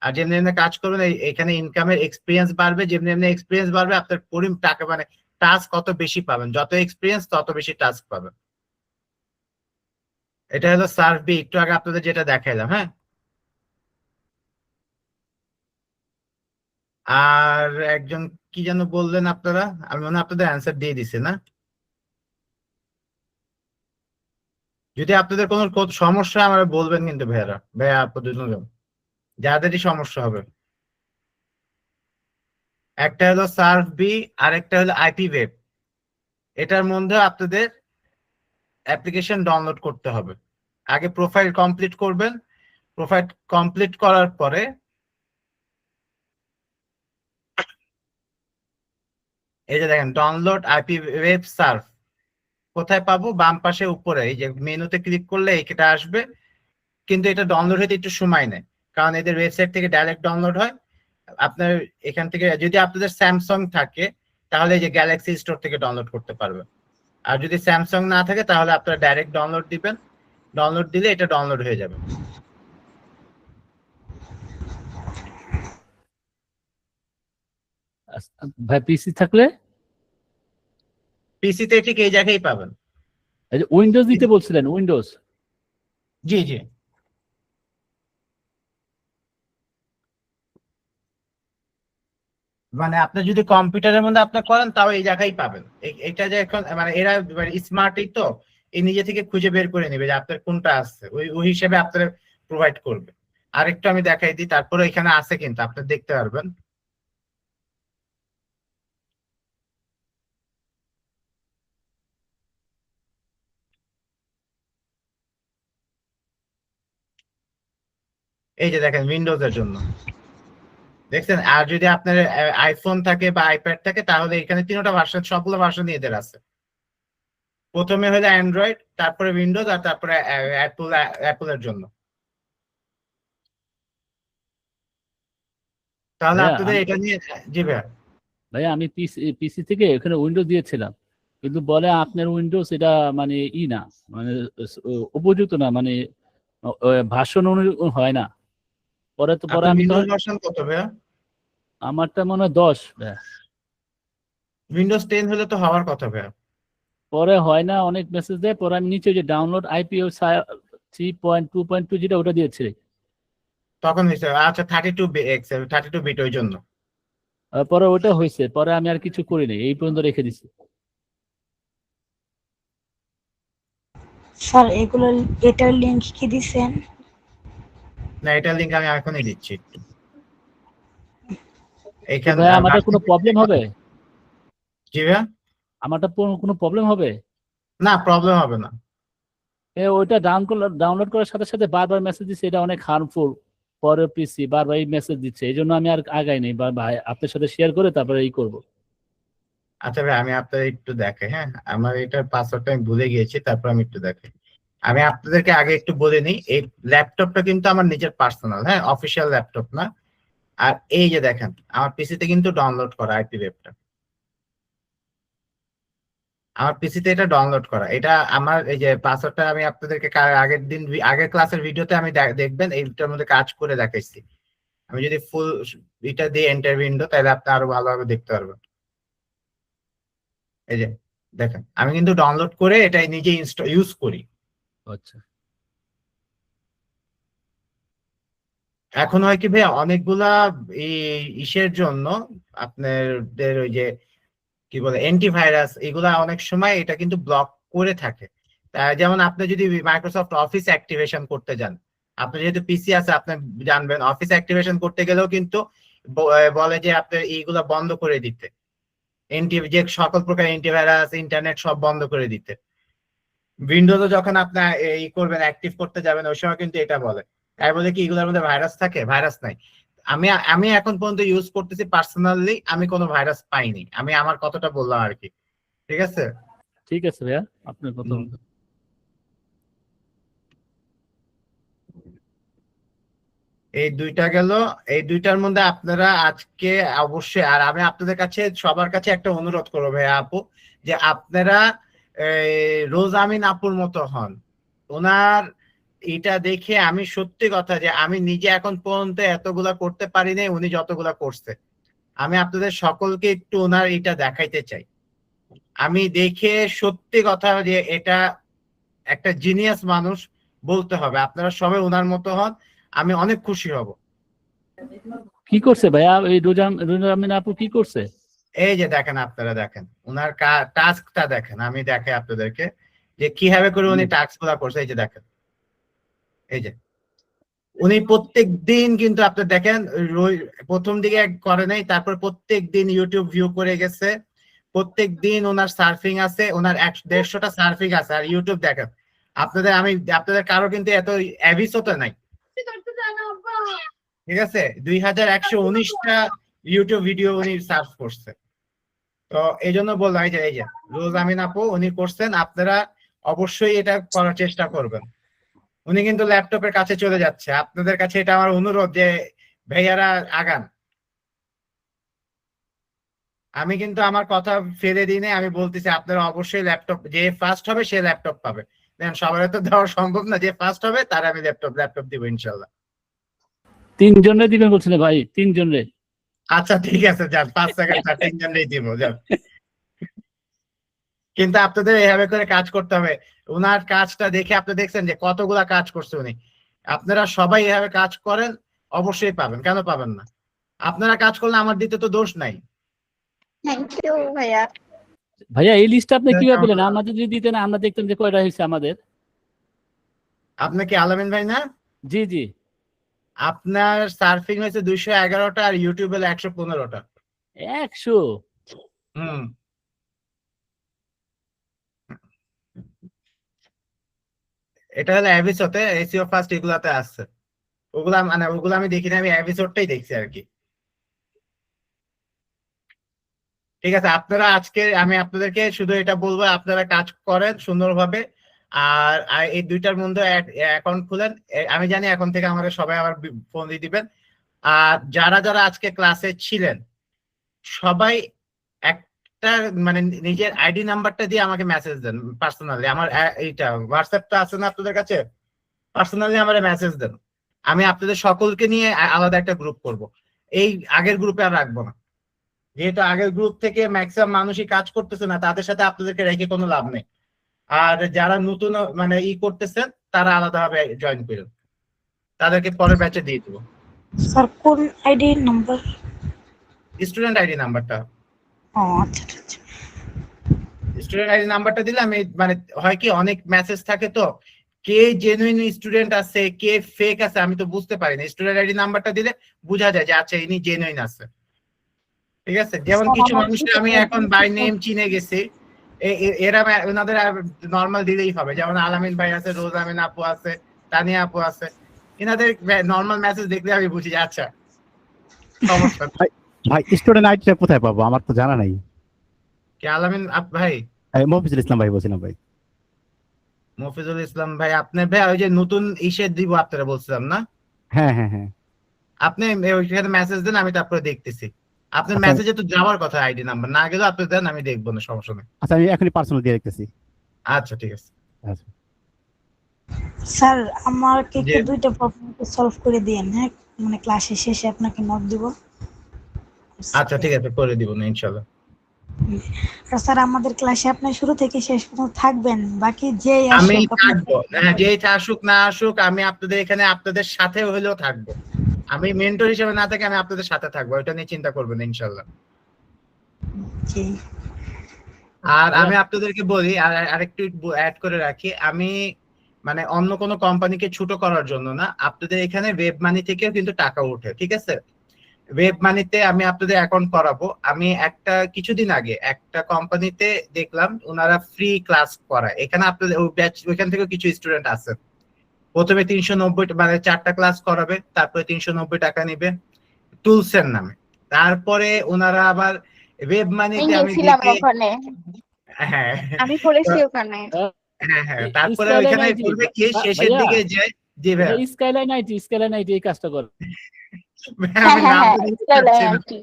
আর যেমনি যেমনি কাজ করবেন এখানে ইনকামের এক্সপিরিয়েন্স বাড়বে। যেমনি যেমনি এক্সপিরিয়েন্স বাড়বে আপনার টাকা মানে টাস্ক কত বেশি পাবেন, যত এক্সপিরিয়েন্স তত বেশি টাস্ক পাবেন। এটা হলো সার্ভি, একটু আগে আপনাদের যেটা দেখাইলাম। হ্যাঁ, আর একজন কি যেন বললেন আপনারা, আমি মনে হয় আপনাদের অ্যান্সার দিয়ে দিছি না? যদি আপনাদের কোনো সমস্যা আমার বলবেন কিন্তু ভাইয়া আপু দুজন যাদেরই সমস্যা হবে। একটা হলো সার্ভ বি আর একটা হলো আইপি ওয়েব। এটার মধ্যে আপনাদের অ্যাপ্লিকেশন ডাউনলোড করতে হবে। আগে প্রোফাইল কমপ্লিট করবেন। প্রোফাইল কমপ্লিট করার পরে এই যে দেখেন ডাউনলোড আইপি ওয়েব সার্ভ কোথায় পাবো, বাম পাশে উপরে এই যে মেনুতে ক্লিক করলে এটা আসবে। কিন্তু এটা ডাউনলোড হতে একটু সময় নেয়, কারণ এদের ওয়েবসাইট থেকে ডাইরেক্ট ডাউনলোড হয়। আপনার এখান থেকে যদি আপনাদের স্যামসাং থাকে তাহলে এই যে গ্যালাক্সি স্টোর থেকে ডাউনলোড করতে পারবেন। আর যদি স্যামসাং না থাকে তাহলে আপনারা ডাইরেক্ট ডাউনলোড দিবেন। ডাউনলোড দিলে এটা ডাউনলোড হয়ে যাবে। ভাই পিসি থাকলে পিসিতে ঠিক এই জায়গায় পাবেন। এই যে উইন্ডোজ দিতে বলছিলেন, উইন্ডোজ। জি জি, মানে আপনি যদি কম্পিউটারের মধ্যে আপনি করেন তাও এই জায়গায় পাবেন। এটা যে এখন মানে এরা স্মার্টই তো, এই নিজে থেকে খুঁজে বের করে নেবে যে আপনার কোনটা আছে, ওই ওই হিসেবে আপনার প্রোভাইড করবে। আরেকটু আমি দেখাই দিই, তারপরে এখানে আছে কিন্তু আপনি দেখতে পারবেন। এই যে দেখেন উইন্ডোজ এর জন্য দেখছেন। আর যদি আপনার আইফোন থাকে বা আইপ্যাড থাকে তাহলে এখানে তিনটা ভার্সন, সবগুলো ভার্সন এদের আছে। প্রথমে হলো অ্যান্ড্রয়েড, তারপরে উইন্ডোজ, আর তারপরে অ্যাপলের জন্য। তাহলে ভাইয়া আপনাদের এটা নিয়ে, জি ভাইয়া। ভাইয়া আমি পিসি থেকে ওখানে উইন্ডোজ দিয়েছিলাম, কিন্তু বলে আপনার উইন্ডোজ এটা মানে না, মানে উপযুক্ত না, মানে ভাষণ অনুযায়ী হয় না। পরে আপনার আমি উইন্ডোজ ভার্সন কত ভাইয়া? আমারটা মনে হয় 10 ভাইয়া। উইন্ডোজ 10 হলে তো হওয়ার কথা ভাইয়া। পরে হয় না, অনেক মেসেজ দেয়। পরে আমি নিচে যে ডাউনলোড আইপিও 3.2.2 যেটা ওটা দিয়েছি। তখন হয়েছে আচ্ছা 32 বিট ওই জন্য। পরে ওটা হয়েছে, পরে আমি আর কিছু করিনি, এই পর্যন্ত রেখে দিছি। স্যার এগুলো, এটার লিংক কি দিছেন? না, এটার লিংক আমি এখনই দিচ্ছি। তো এখানে ভাইয়া আমাদের কোনো প্রবলেম হবে? জি ভাইয়া, আমারটা কোনো প্রবলেম হবে? না প্রবলেম হবে না। ওইটা ডাউনলোড করার সাথে সাথে বারবার মেসেজ দিচ্ছে, এটা অনেক হার্মফুল পরে পিসি বারবার এই মেসেজ দিচ্ছে, এই জন্য আমি আর আগাই নেই। ভাই আপনার সাথে শেয়ার করে তারপরে এই করবো। আচ্ছা ভাই, আমি আপনাদের একটু দেখাই। হ্যাঁ, আমার এটার পাসওয়ার্ডটা আমি ভুলে গিয়েছি, তারপর আমি একটু দেখাই। আমি আপনাদেরকে আগে একটু বলে নিই, এই ল্যাপটপটা কিন্তু আমার নিজের পার্সোনাল, হ্যাঁ, অফিসিয়াল ল্যাপটপ না। আর এই যে দেখেন আমার পিসিতে কিন্তু ডাউনলোড করা আইপি ওয়েবটা, আমার পিসিতে এটা ডাউনলোড করা। এটা আমার এই যে পাসওয়ার্ডটা আমি আপনাদেরকে আগের দিন আগের ক্লাসের ভিডিওতে আমি দেখবেন এইটার মধ্যে কাজ করে দেখাইছি। আমি যদি ফুল এটা দিয়ে এন্টার উইন্ডো, তাহলে আপনি আরো ভালোভাবে দেখতে পারবেন। এই যে দেখেন আমি কিন্তু ডাউনলোড করে এটাই নিজে ইউজ করি। আচ্ছা, এখন হয় কি ভাই, অনেকগুলা এই ইসের জন্য আপনাদের ওই যে কি বলে অ্যান্টিভাইরাস, এগুলা অনেক সময় এটা কিন্তু ব্লক করে থাকে। যেমন আপনি যদি মাইক্রোসফট অফিস অ্যাক্টিভেশন করতে যান, আপনার যেহেতু পিসি আছে আপনি জানবেন অফিস অ্যাক্টিভেশন করতে গেলেও কিন্তু বলে যে আপনি এইগুলা বন্ধ করে দিতে, যে সকল প্রকার অ্যান্টিভাইরাস ইন্টারনেট সব বন্ধ করে দিতে। উইন্ডোজে যখন আপনি এই করবেন অ্যাক্টিভ করতে যাবেন ওই সময় কিন্তু এটা বলে। তাই বলে কি এগুলোর মধ্যে ভাইরাস থাকে? ভাইরাস নাই। আমি আমি এখন পর্যন্ত ইউজ করতেছি পার্সোনালি, আমি কোনো ভাইরাস পাইনি। আমি আমার কতটা বললাম আর কি, ঠিক আছে? ঠিক আছে ভাইয়া, আপনার কথা বলতে। এই দুইটা গেল। এই দুইটার মধ্যে আপনারা আজকে অবশ্যই, আর আমি আপনাদের কাছে সবার কাছে একটা অনুরোধ করবো ভাইয়া আপু, যে আপনারা রোজ আমিন আপুর মতো হন। ওনার এটা দেখে আমি সত্যি কথা যে আমি নিজে এখন পর্যন্ত এতগুলা করতে পারি নাই উনি যতগুলা করছে। আমি আপনাদের সকলকে একটু ওনার এটা দেখাইতে চাই। আমি দেখে সত্যি কথা যে এটা একটা জিনিয়াস মানুষ বলতে হবে। আপনারা সবাই ওনার মতো হন, আমি অনেক খুশি হব। কি করছে ভাইয়া এই রোজামিন আপু কি করছে? এই যে দেখেন, আপনারা দেখেন ওনার টাস্কটা দেখেন, আমি দেখাই আপনাদেরকে যে কিভাবে করে উনি টাস্ক গুলা করছে। এই যে দেখেন, এই যে উনি প্রত্যেক দিন কিন্তু আপনি দেখেন প্রথম দিকে করে নাই, তারপর প্রত্যেক দিন ইউটিউব ভিউ করে গেছে, প্রত্যেক দিন ওনার সার্ফিং আছে, ওনার 150টা সার্ফিং আছে। আর ইউটিউব দেখেন আপনাদের কারো কিন্তু এত অ্যাভিসও তো নাই, ঠিক আছে? 2119টা ইউটিউব ভিডিও উনি সার্চ করছে। তো এই জন্য বললাম এই যে রোজ আমিন আপু উনি করছেন, আপনারা অবশ্যই এটা করার চেষ্টা করবেন। উনি কিন্তু ল্যাপটপের কাছে চলে যাচ্ছে, আপনাদের কাছে এটা আমার অনুরোধ যে ভাইয়ারা আগান। আমি কিন্তু আমার কথা ফেলে দিই নাই, আমি বলতেছি আপনারা অবশ্যই ল্যাপটপ, যে ফার্স্ট হবে সে ল্যাপটপ পাবে। সবার তো দেওয়া সম্ভব না, যে ফার্স্ট হবে তার আমি ল্যাপটপ দিব ইনশাল্লাহ। 3 জনের দিবেন বলছিলেন ভাই, 3 জনের। আচ্ছা ঠিক আছে, যান 5 সেকেন্ড 3 জনেই দিব যান। কিন্তু আপনাদের এভাবে করে কাজ করতে হবে। ওনার কাজটা দেখে আপনি দেখছেন যে কতগুলা কাজ করছে উনি। আপনারা সবাই এভাবে কাজ করেন, অবশ্যই পাবেন, কেন পাবেন না? আপনারা কাজ করলে আমার দিতে তো দোষ নাই। থ্যাংক ইউ ভাইয়া। ভাইয়া এই লিস্টটা আপনি কিভাবে পেলেন? আমাদের যদি দিতেন আমরা দেখতাম যে কয়টা হয়েছে আমাদের। আপনি কি আলামিন ভাই না? জি জি। আপনার সার্ফিং হয়েছে 211টা আর ইউটিউব হলো 115টা। 100? হুম। এটা হলো এপিসোডে, এসইও ফার্স্ট এগুলাতে আসছে। ওগুলা আমি দেখিনি, আমি এপিসোডটাই দেখছি আর কি। ঠিক আছে, আপনারা আজকে আমি আপনাদেরকে শুধু এটা বলবো, আপনারা কাজ করেন সুন্দরভাবে। আর এই দুইটার মধ্যে অ্যাকাউন্ট খুলেন। আমি জানি এখন থেকে আমাদের সবাই আবার ফোন দিয়ে দিবেন। আর যারা যারা আজকে ক্লাসে ছিলেন সবাই একটা মানে নিজের আইডি নাম্বারটা দিয়ে আমাকে মেসেজ দেন পার্সোনালি। আমার এইটা হোয়াটসঅ্যাপটা আছে না আপনাদের কাছে? পার্সোনালি আমার মেসেজ দেন, আমি আপনাদের সকলকে নিয়ে আলাদা একটা গ্রুপ করব। এই আগের গ্রুপে আর রাখবো না, যেহেতু আগের গ্রুপ থেকে ম্যাক্সিমাম মানুষই কাজ করতেছে না, তাদের সাথে আপনাদেরকে রেখে কোনো লাভ নেই। আর যারা নতুন মানে করতেছেন তারা আলাদাভাবে জয়েন করেন, তাদেরকে পরের ব্যাচে দিয়ে দেবো। স্যার কোন আইডি নাম্বার? স্টুডেন্ট আইডি নাম্বারটা। ও আচ্ছা আচ্ছা। স্টুডেন্ট আইডি নাম্বারটা দিলে আমি মানে হয় কি অনেক মেসেজ থাকে, তো কে জেনুইন স্টুডেন্ট আছে কে ফেক আছে আমি তো বুঝতে পারি না। স্টুডেন্ট আইডি নাম্বারটা দিলে বোঝা যায় যে আচ্ছা ইনি জেনুইন আছে, ঠিক আছে? যেমন কিছু মানুষের আমি এখন বাই নেম চিনে গেছি, এরা ওনাদের নর্মাল দিলেই হবে। যেমন আলামিন ভাই আছে, রোজ আমিন আপু আছে, তানিয়া আপু আছে, এনাদের নর্মাল মেসেজ দেখলে আমি বুঝি যে আচ্ছা সমস্যা। ভাই স্টুডেন্ট আইডিটা কোথায় পাবো? আমার তো জানা নাই। কি আলামিন ভাই? মফিজুল ইসলাম ভাই বলছিলাম ভাই। মফিজুল ইসলাম ভাই, আপনার ভাই ওই যে নতুন ইসে দিব আপনারা বলছিলাম না? হ্যাঁ হ্যাঁ হ্যাঁ। আপনি ওইখানে মেসেজ দেন, আমি তারপরে দেখতেছি। আপনার আচ্ছা। মেসেজে তো যাওয়ার কথা আইডি নাম্বার, না গেলেও আপনি দেন, আমি দেখবো না, সমস্যা নেই। আচ্ছা আমি এখনই পার্সোনাল দিয়ে রেখেছি। আচ্ছা ঠিক আছে। আচ্ছা স্যার আমাকে জি। একটু দুইটা প্রবলেম সলভ করে দিয়েন, হ্যাঁ মানে ক্লাসের শেষে আপনাকে নক দিব। আচ্ছা ঠিক আছে, করে দিব না ইনশাআল্লাহ। আর স্যার আমাদের ক্লাসে আপনি শুরু থেকে শেষ পর্যন্ত থাকবেন, বাকি যে আমি আসুক থাকবো, হ্যাঁ যেই আসুক না আসুক আমি আপনাদের এখানে আপনাদের সাথে হলেও থাকবো। আমি মেন্টর হিসেবে না থাকি, আমি আপনাদের সাথে থাকবো, এটা নিয়ে চিন্তা করবেন ইনশাআল্লাহ। জি। আর আমি আপনাদেরকে বলি আর আরেকটু অ্যাড করে রাখি, আমি মানে অন্য কোনো কোম্পানিকে ছোট করার জন্য না, আপনাদের এখানে ওয়েব মানি থেকেও কিন্তু টাকা ওঠে, ঠিক আছে? ওয়েব মানিতে আমি আপনাদের অ্যাকাউন্ট করাবো। আমি কিছুদিন আগে একটা কোম্পানিতে দেখলাম ওনারা ফ্রি ক্লাস করায়, এখানে আপনাদের ওইখান থেকে কিছু স্টুডেন্ট আছে। প্রথমে 390 মানে 4টা ক্লাস করাবে, তারপরে 390 টাকা নিবে টুলসের নামে। তারপরে ওনারা আবার ওয়েব মানিতে আমি গেছিলাম দেখি, ওখানে, হ্যাঁ আমি পড়েছি ওখানে। হ্যাঁ তারপরে ওইখানে বলবে কি শেষের ভাইয়া, দিকে যায় জি ভাই স্কাইলাইন আইটি এই কাজটা করে। আমি নাম তো নিতে চলে পারছি না। আন্টি।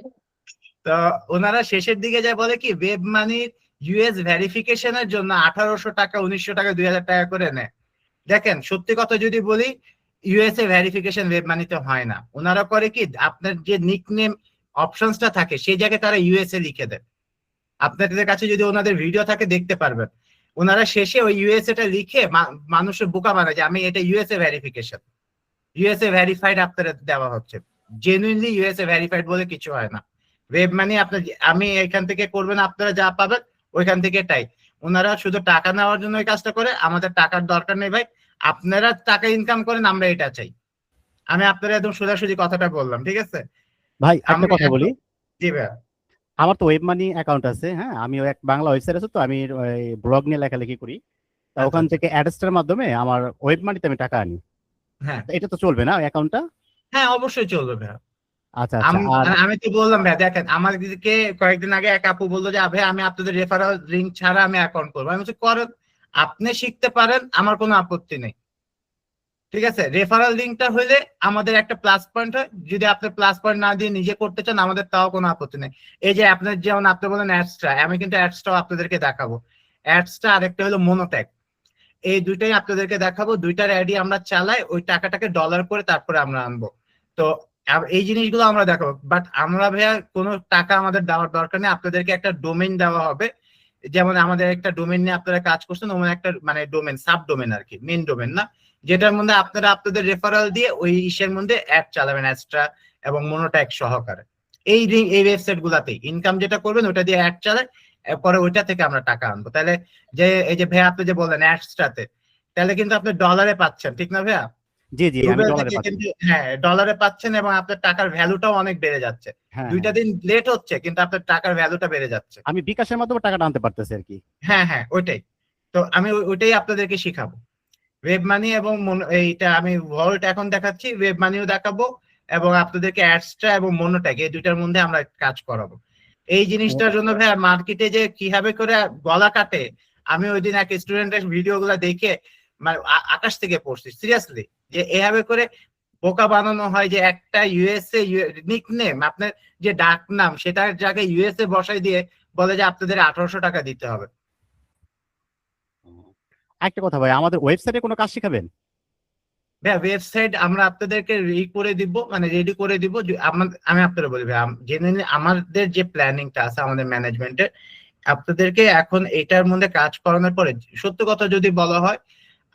তো ওনারা শেষের দিকে যায় বলে কি ওয়েব মানি ইউএস ভেরিফিকেশনের জন্য 1800 টাকা, 1900 টাকা, 2000 টাকা করে নেয়। দেখেন সত্যি কথা যদি বলি, ইউএসএ ভেরিফিকেশন ওয়েব মানিতে হয় না। ওনারা করে কি, আপনার যে নিকনেম অপশনসটা থাকে সেই জায়গায় তারা ইউএসএ লিখে দেয়। আপনাদের কাছে যদি ওনাদের ভিডিও থাকে দেখতে পারবেন, ওনারা শেষে ওই ইউএসএ টা লিখে মানুষের বোকা বানায় যে আমি এটা ইউএসএ ভেরিফিকেশন, ইউএসএ ভেরিফাইড আপনাদের দেওয়া হচ্ছে। জেনুইনলি ইউএসএ ভেরিফাইড বলে কিছু হয় না। ওয়েব মানি আপনার, আমি এখান থেকে করবেন, আপনারা যা পাবেন ওইখান থেকে তাই। ওনারা শুধু টাকা নেওয়ার জন্য এই কাজটা করে, আমাদের টাকার দরকার নেই ভাই, আপনারা টাকা ইনকাম করেন, আমরা এটা চাই। আমি আপনারা একদম সোজাসুজি কথাটা বললাম, ঠিক আছে ভাই একটা কথা বলি, জি ভাই। আমার তো ওয়েব মানি অ্যাকাউন্ট আছে, হ্যাঁ আমি এক বাংলা ওয়েবসাইট আছে, তো আমি ব্লগ নিয়ে লেখালেখি করি, তা ওখান থেকে অ্যাডস্টার মাধ্যমে আমার ওয়েব মানিতে আমি টাকা আনি। হ্যাঁ এটা তো চলবে না অ্যাকাউন্টটা? হ্যাঁ অবশ্যই চলবে ভাই। আচ্ছা আচ্ছা। আর আমি তো বললাম ভাই, দেখেন আমাদেরকে কয়েকদিন আগে এক আপু বললো যে ভাই আমি আপনাদের রেফারেল লিঙ্ক ছাড়া আমি অ্যাকাউন্ট করবো। আমি বলছি করেন, আপনি শিখতে পারেন, আমার কোনো আপত্তি নেই, ঠিক আছে। রেফারেল লিঙ্কটা হলে আমাদের একটা প্লাস পয়েন্ট হয়, যদি আপনি প্লাস পয়েন্ট না দিয়ে নিজে করতে চান আমাদের তাও কোনো আপত্তি নেই। এই যে আপনার যেমন আপনি বলেন অ্যাডসটা, আমি কিন্তু অ্যাডসটাও আপনাদেরকে দেখাবো। অ্যাডসটা আরেকটা হলো মোনোট্যাগ, এই দুইটাই আপনাদেরকে দেখাবো। দুইটার অ্যাডই আমরা চালাই, ওই টাকাটাকে ডলার করে তারপরে আমরা আনবো। তো এই জিনিসগুলো আমরা দেখাবো, বাট আমরা ভাইয়া কোনো টাকা আমাদের দেওয়ার দরকার নেই। আপনাদেরকে একটা ডোমেইন দেওয়া হবে, যেমন আমাদের একটা ডোমেইন নিয়ে আপনারা কাজ করছেন, ওমন একটা মানে ডোমেইন, সাব ডোমেইন আর কি, মেইন ডোমেইন না, যেটার মধ্যে আপনারা আপনাদের রেফারেল দিয়ে ওই ইসের মধ্যে অ্যাড চালাবেন, অ্যাডস্ট্রা এবং মোনোট্যাগ সহকারে। এই ওয়েবসাইট গুলাতে ইনকাম যেটা করবেন ওটা দিয়ে অ্যাড চালায়, পরে ওইটা থেকে আমরা টাকা আনবো। তাহলে যে এই যে ভাইয়া আপনি যে বললেন অ্যাডস্ট্রাতে, তাহলে কিন্তু আপনি ডলারে পাচ্ছেন, ঠিক না ভাইয়া? জি জি, আমি ডলারে থেকে পাচ্ছি। কিন্তু হ্যাঁ ডলারে পাচ্ছেন, এবং আপনার টাকার ভ্যালুটাও অনেক বেড়ে যাচ্ছে। হ্যাঁ দুইটা হ্যাঁ, দিন লেট হচ্ছে কিন্তু আপনার টাকার ভ্যালুটা বেড়ে যাচ্ছে। আমি বিকাশের মাধ্যমে টাকাটা আনতে পারতেছি আর কি। হ্যাঁ হ্যাঁ ওইটাই। তো আমি ওইটাই আপনাদেরকে শিখাবো, ওয়েব মানি এবং এইটা আমি ভল্ট এখন দেখাচ্ছি, ওয়েব মানিও দেখাবো, এবং আপনাদেরকে অ্যাডস্ট্রা এবং মোনোট্যাগ এই দুইটার মধ্যে আমরা কাজ করাবো। এই জিনিসটার জন্য ভাই মার্কেটে যে কিভাবে করে গলা কাটে, আমি ওই দিন এক স্টুডেন্টের ভিডিও গুলা দেখে মানে আকাশ থেকে পড়ছি সিরিয়াসলি, যে এভাবে করে বোকা বানানো হয় যে একটা ইউএসএ নিকনেম, আপনার যে ডাক নাম সেটার জায়গায় ইউএসএ বসাই দিয়ে বলে যে আপনাদের 1800 টাকা দিতে হবে। একটা কথা ভাই, আমাদের ওয়েবসাইটে কোনো কাজ শিখাবেন? ভাই ওয়েবসাইট আমরা আপনাদেরকে রেডি করে দিব, মানে রেডি করে দিব। আমি আপনারা বলি ভাই, জেনুইনলি আমাদের যে প্ল্যানিংটা আছে আমাদের ম্যানেজমেন্টের, আপনাদেরকে এখন এটার মধ্যে কাজ করানোর পরে সত্য কথা যদি বলা হয়,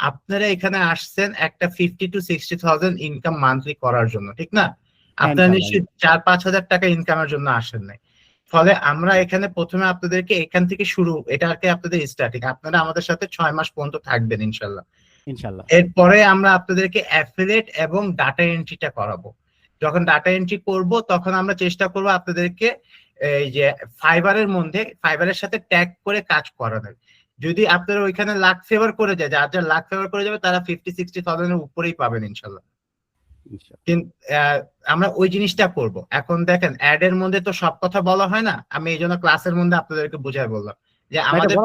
আপনারা এখানে আসছেন একটা 50 to 60,000 ইনকাম মান্থলি করার জন্য, ঠিক না? আপনারা নিশ্চয়ই 4-5 হাজার টাকা ইনকামের জন্য আসেন নাই। ফলে আমরা এখানে প্রথমে আপনাদেরকে এখান থেকে শুরু, এটাকে আপনাদের স্টার্টিং, আপনারা আমাদের সাথে 6 মাস পর্যন্ত থাকবেন ইনশাল্লাহ। ইনশাল্লাহ। এরপরে আমরা আপনাদেরকে অ্যাফিলিয়েট এবং ডাটা এন্ট্রিটা করাবো। যখন ডাটা এন্ট্রি করব তখন আমরা চেষ্টা করব আপনাদেরকে এই যে ফাইবারের সাথে ট্যাগ করে কাজ করানোর। যদি আপনারা ওইখানে লাখ ফেভার করে যায়, যার যার লাখ ফেভার করে যাবে তারা 50-60,000 এর উপরেই পাবেন ইনশাল্লাহ। কিন্তু আমরা ওই জিনিসটা করব। এখন দেখেন অ্যাড এর মধ্যে তো সব কথা বলা হয় না, আমি এই জন্য ক্লাসের মধ্যে আপনাদেরকে বুঝাই বললাম যে আমাদের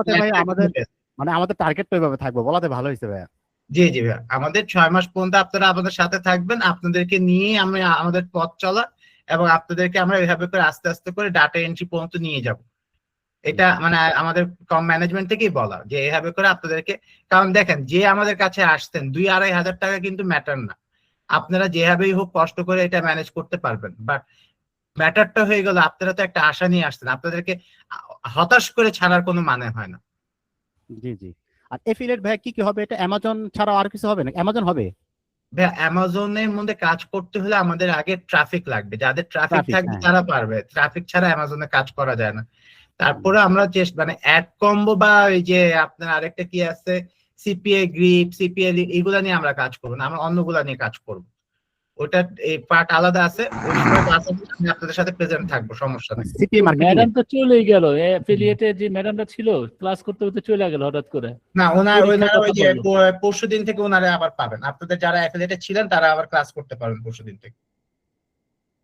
মানে আমাদের টার্গেট তো এইভাবে থাকবো, বলাতে ভালো হয়েছে ভাইয়া। জি জি ভাইয়া, আমাদের 6 মাস পর্যন্ত আপনারা আমাদের সাথে থাকবেন, আপনাদেরকে নিয়ে আমরা আমাদের পথ চলা, এবং আপনাদেরকে আমরা এভাবে করে আস্তে আস্তে করে ডাটা এন্ট্রি পর্যন্ত নিয়ে যাব। এটা মানে আমাদের কম ম্যানেজমেন্ট থেকেই বলা যে এভাবে করে আপনাদেরকে, কারণ দেখেন যে আমাদের কাছে আসতেন 2-2.5 হাজার টাকা কিন্তু ম্যাটার না, আপনারা যেভাবেই হোক কষ্ট করে এটা ম্যানেজ করতে পারবেন। বাট ম্যাটারটা হয়ে গেল আপনারা তো একটা আশা নিয়ে আসছেন, আপনাদেরকে হতাশ করে ছাড়ার কোনো মানে হয় না। জি জি। আর এফিলিয়েট ভাই কি কি হবে? এটা অ্যামাজন ছাড়াও আর কিছু হবে না? অ্যামাজন হবে? অ্যামাজনের মধ্যে কাজ করতে হলে আমাদের আগে ট্রাফিক লাগবে, যাদের ট্রাফিক থাকবে হ্যাঁ। তারা পারবে, ট্রাফিক ছাড়া অ্যামাজনে কাজ করা যায় না। তারপরে আমরা মানে অ্যাড কম্বো বা এই যে আপনার আরেকটা কি আছে সিপিএ গ্রিপ, সিপিএ এগুলা নিয়ে আমরা কাজ করবো না, আমরা অন্যগুলা নিয়ে কাজ করবো। ওটা এই পার্ট আলাদা আছে, ওই সময় আমি আপনাদের সাথে প্রেজেন্ট থাকবো, সমস্যা নেই। সিপিএ মার্কেটিং ম্যাডাম তো চলেই গেল, অ্যাফিলিয়েটে যে ম্যাডামটা ছিল ক্লাস করতে করতে চলে গেল হঠাৎ করে। না ওনারা পরীক্ষার ওই যে কথা বললো। পরশুদিন থেকে ওনারা আবার পাবেন, আপনাদের যারা অ্যাফিলিয়েটে ছিলেন তারা আবার ক্লাস করতে পারবেন পরশুদিন থেকে।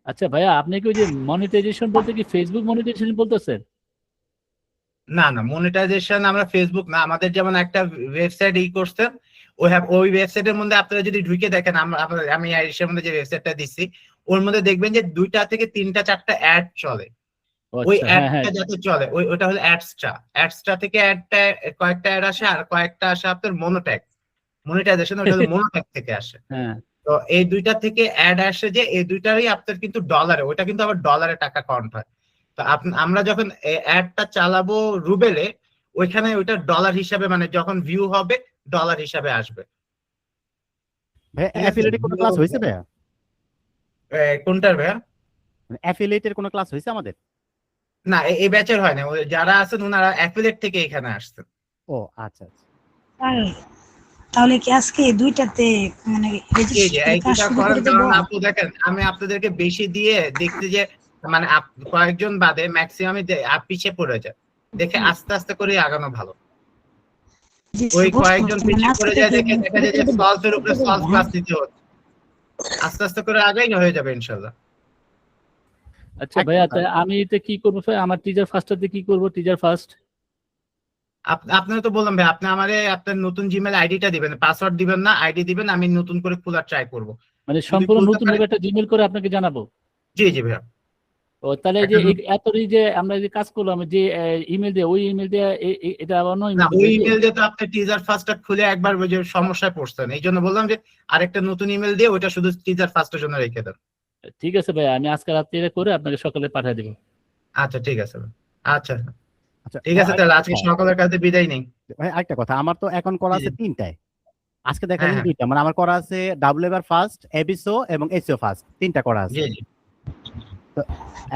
আচ্ছা ভাইয়া, আপনি কি ওই যে মনিটাইজেশন বলতে কি ফেসবুক মনিটাইজেশন বলতেছেন? না না, মনিটাইজেশন আমরা ফেসবুক না, আমাদের যেমন একটা ওয়েবসাইট করছেন, ওই ওয়েবসাইটের মধ্যে আপনারা যদি ঢুকে দেখেন, আমি এর মধ্যে যে ওয়েবসাইটটা দিচ্ছি ওর মধ্যে দেখবেন যে 2টা থেকে 3টা 4টা অ্যাড চলে। ওই আচ্ছা, হ্যাঁ হ্যাঁ অ্যাডটা যাতে চলে ওটা হলো অ্যাডসটা থেকে অ্যাডটা কয়েকটা অ্যাড আসে আর কয়েকটা আসে আপনার মনিটাইজেশন, ওটা হলো মোনোট্যাগ থেকে আসে। হ্যাঁ। তো এই দুইটা থেকে অ্যাড আসে যে এই দুইটারই আপনার কিন্তু ডলারে, ওটা কিন্তু আবার ডলারে টাকা কাউন্ট হয়। তো আমরা যখন অ্যাডটা চালাবো রুবেলে, ওইখানে ওইটা ডলার হিসাবে মানে যখন ভিউ হবে ডলার হিসাবে আসবে। ভাইয়া ঠিক আছে? অ্যাফিলিয়েটের কোনো ক্লাস হয়েছে ভাইয়া? কোনটার ভাইয়া? মানে অ্যাফিলিয়েটের কোনো ক্লাস হয়েছে আমাদের? না, এই ব্যাচের হয় না, ওই যারা আছেন ওনারা অ্যাফিলিয়েট থেকে এখানে আসছেন। ও আচ্ছা আচ্ছা। স্যার তাহলে কি আজকে দুইটাতে মানে এই যে এই কাজ দুইটা শুরু করেন, করে দেবো? কারণ আপু দেখেন আমি আপনাদেরকে বেশি দিয়ে দেখতে যে মানে কয়েকজন বাদে ম্যাক্সিমামই পিছিয়ে পড়ে যায়, দেখে আস্তে আস্তে করে আগানো ভালো। জি, ওই বুঝতে কয়েকজন পারছি, মানে পিছিয়ে আজকে পড়ে যায় থেকে দেখে দেখা যায় যে শুরু করে সলভের উপরে সলভ দেবো, ক্লাস দিতে হচ্ছে, আস্তে আস্তে করে আগাই হয়ে যাবে ইনশাল্লাহ। আচ্ছা এক ভাইয়া, কথা। তাই আমি এতে কি করবো ভাই? আমার টিচার ফার্স্টটাতে কি করবো? টিচার ফার্স্ট আপনারা তো বললাম ভাই, আপনি আমারে আপনার নতুন জিমেল আইডিটা দিবেন, পাসওয়ার্ড দিবেন না, আইডি দিবেন, আমি নতুন করে খোলার ট্রাই করব। মানে যদি সম্পূর্ণ খুলতে নতুন পারি, ভাবে একটা জিমেল করে আপনাকে জানাবো। জি জি ভাইয়া। ও তাহলে এই যে এতই যে আমরা যে কাজ করলাম, যে ইমেল দিয়ে, ওই ইমেল দিয়ে এটা আবার অন্য না, ইমেল ওই দিয়ে ইমেল দিয়ে তো আপনি টিজার ফার্স্টটা খুলে একবার ওই যে সমস্যায় পড়ছেন, এই জন্য বললাম যে আরেকটা নতুন ইমেল দিয়ে ওইটা শুধু টিজার ফার্স্টের জন্য রেখে দেন। ঠিক আছে ভাইয়া, আমি আজকে রাত্রে করে আপনাকে সকালে পাঠিয়ে দেবো। আচ্ছা ঠিক আছে ভাই। আচ্ছা আচ্ছা ঠিক ভাই, আছে, তাহলে আজকে সকালের কাছে বিদায় নেই। ভাই আরেকটা কথা, আমার তো এখন করা জি, জি। আছে 3টায়, আজকে হ্যাঁ, দেখালেন হ্যাঁ। 2টা, মানে আমার করা আছে ডাব্লিউএবার ফার্স্ট, এবিসো এবং এসিও ফার্স্ট, 3টা করা আছে। জি জি।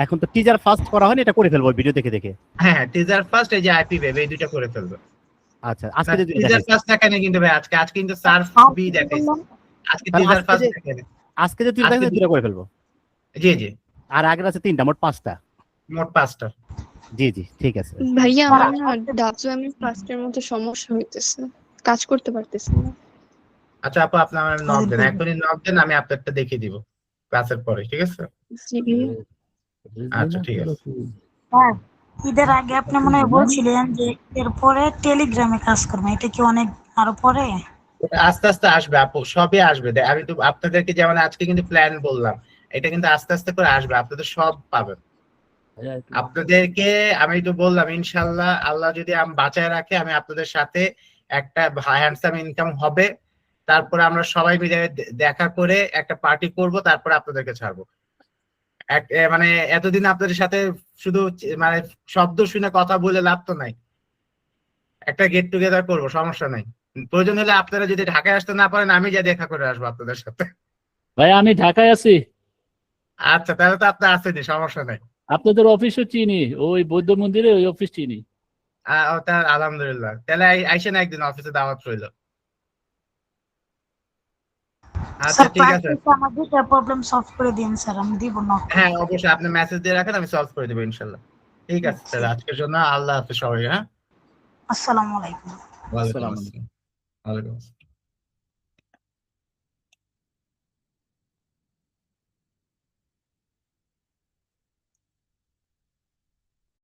এখন তো টিজার ফার্স্ট করা হয়নি, এটা করে ফেলবো ভিডিও দেখে দেখে। হ্যাঁ, টিজার ফার্স্ট এই যে আইপি বেব এই দুইটা করে ফেলবে। আচ্ছা আজকে যে দুইটা টিজার দেখাইছি, ফার্স্ট দেখায় না কিন্তু ভাই, আজকে কিন্তু সার্ফ বি দেখাইছে, আজকে তাহলে টিজার আজকে ফার্স্ট যে- দেখায় না। আজকে যে দুইটা দেখাইছি, দুইটা করে ফেলবো। জি জি, আর আগের আছে 3টা, মোট 5টা। মোট 5টা। জি জি ঠিক আছে। ভাইয়া আমার না ডাব্লিউএমএস ফার্স্টের মধ্যে সমস্যা হইতেছে, কাজ করতে পারতেছি না। আচ্ছা আপু, আপনি আমার নক দেন, এখনই নক দেন, আমি আপনারটা দেখিয়ে দিব ক্লাসের পরে, ঠিক আছে? জি আচ্ছা ঠিক আছে। স্যার ঈদের আগে আপনি মনে হয় বলছিলেন যে এরপরে টেলিগ্রামে কাজ করবেন, এটা কি অনেক আরো পরে? ওটা আস্তে আস্তে আসবে আপু, সবই আসবে। আমি তো আপনাদেরকে যেমন আজকে কিন্তু প্ল্যান বললাম, এটা কিন্তু আস্তে আস্তে করে আসবে, আপনাদের সব পাবেন। আপনাদেরকে আমি তো বললাম ইনশাল্লাহ, আল্লাহ যদি বাঁচায় রাখে, আমি আপনাদের সাথে একটা হ্যান্ডসাম ইনকাম হবে, তারপরে আমরা সবাই মিলে দেখা করে একটা পার্টি করব, তারপরে আপনাদেরকে ছাড়বো। মানে এতদিন আপনাদের সাথে শুধু মানে শব্দ শুনে কথা বলে লাভ তো নাই, একটা গেট টুগেদার করবো, সমস্যা নাই। প্রয়োজন হলে আপনারা যদি ঢাকায় আসতে না পারেন, আমি যা দেখা করে আসবো আপনাদের সাথে। ভাই আমি ঢাকায় আছি, আচ্ছা তাহলে তো আপনি আসেনি, সমস্যা নাই। আপনাদের অফিসও চিনি, ওই বৌদ্ধ মন্দিরে ওই অফিস চিনি। ওটা আলহামদুলিল্লাহ, তাহলে আইসেন একদিন, অফিসে দাওয়াত রইল। আচ্ছা স্যার ঠিক আছে, প্র্যাকটিসে আমার দুইটা প্রবলেম সলভ করে দিন স্যার, আমি দিব না। হ্যাঁ অবশ্যই, আপনি মেসেজ দিয়ে রাখেন, আমি সলভ করে দেবো ইনশাল্লাহ। ঠিক আছে, তাহলে আজকের জন্য আল্লাহ হাফেজ সবাই। হ্যাঁ, আসসালামু আলাইকুম। ওয়ালাইকুম আসসালামু আসসালাম। ওয়ালাইকুম আসসালাম।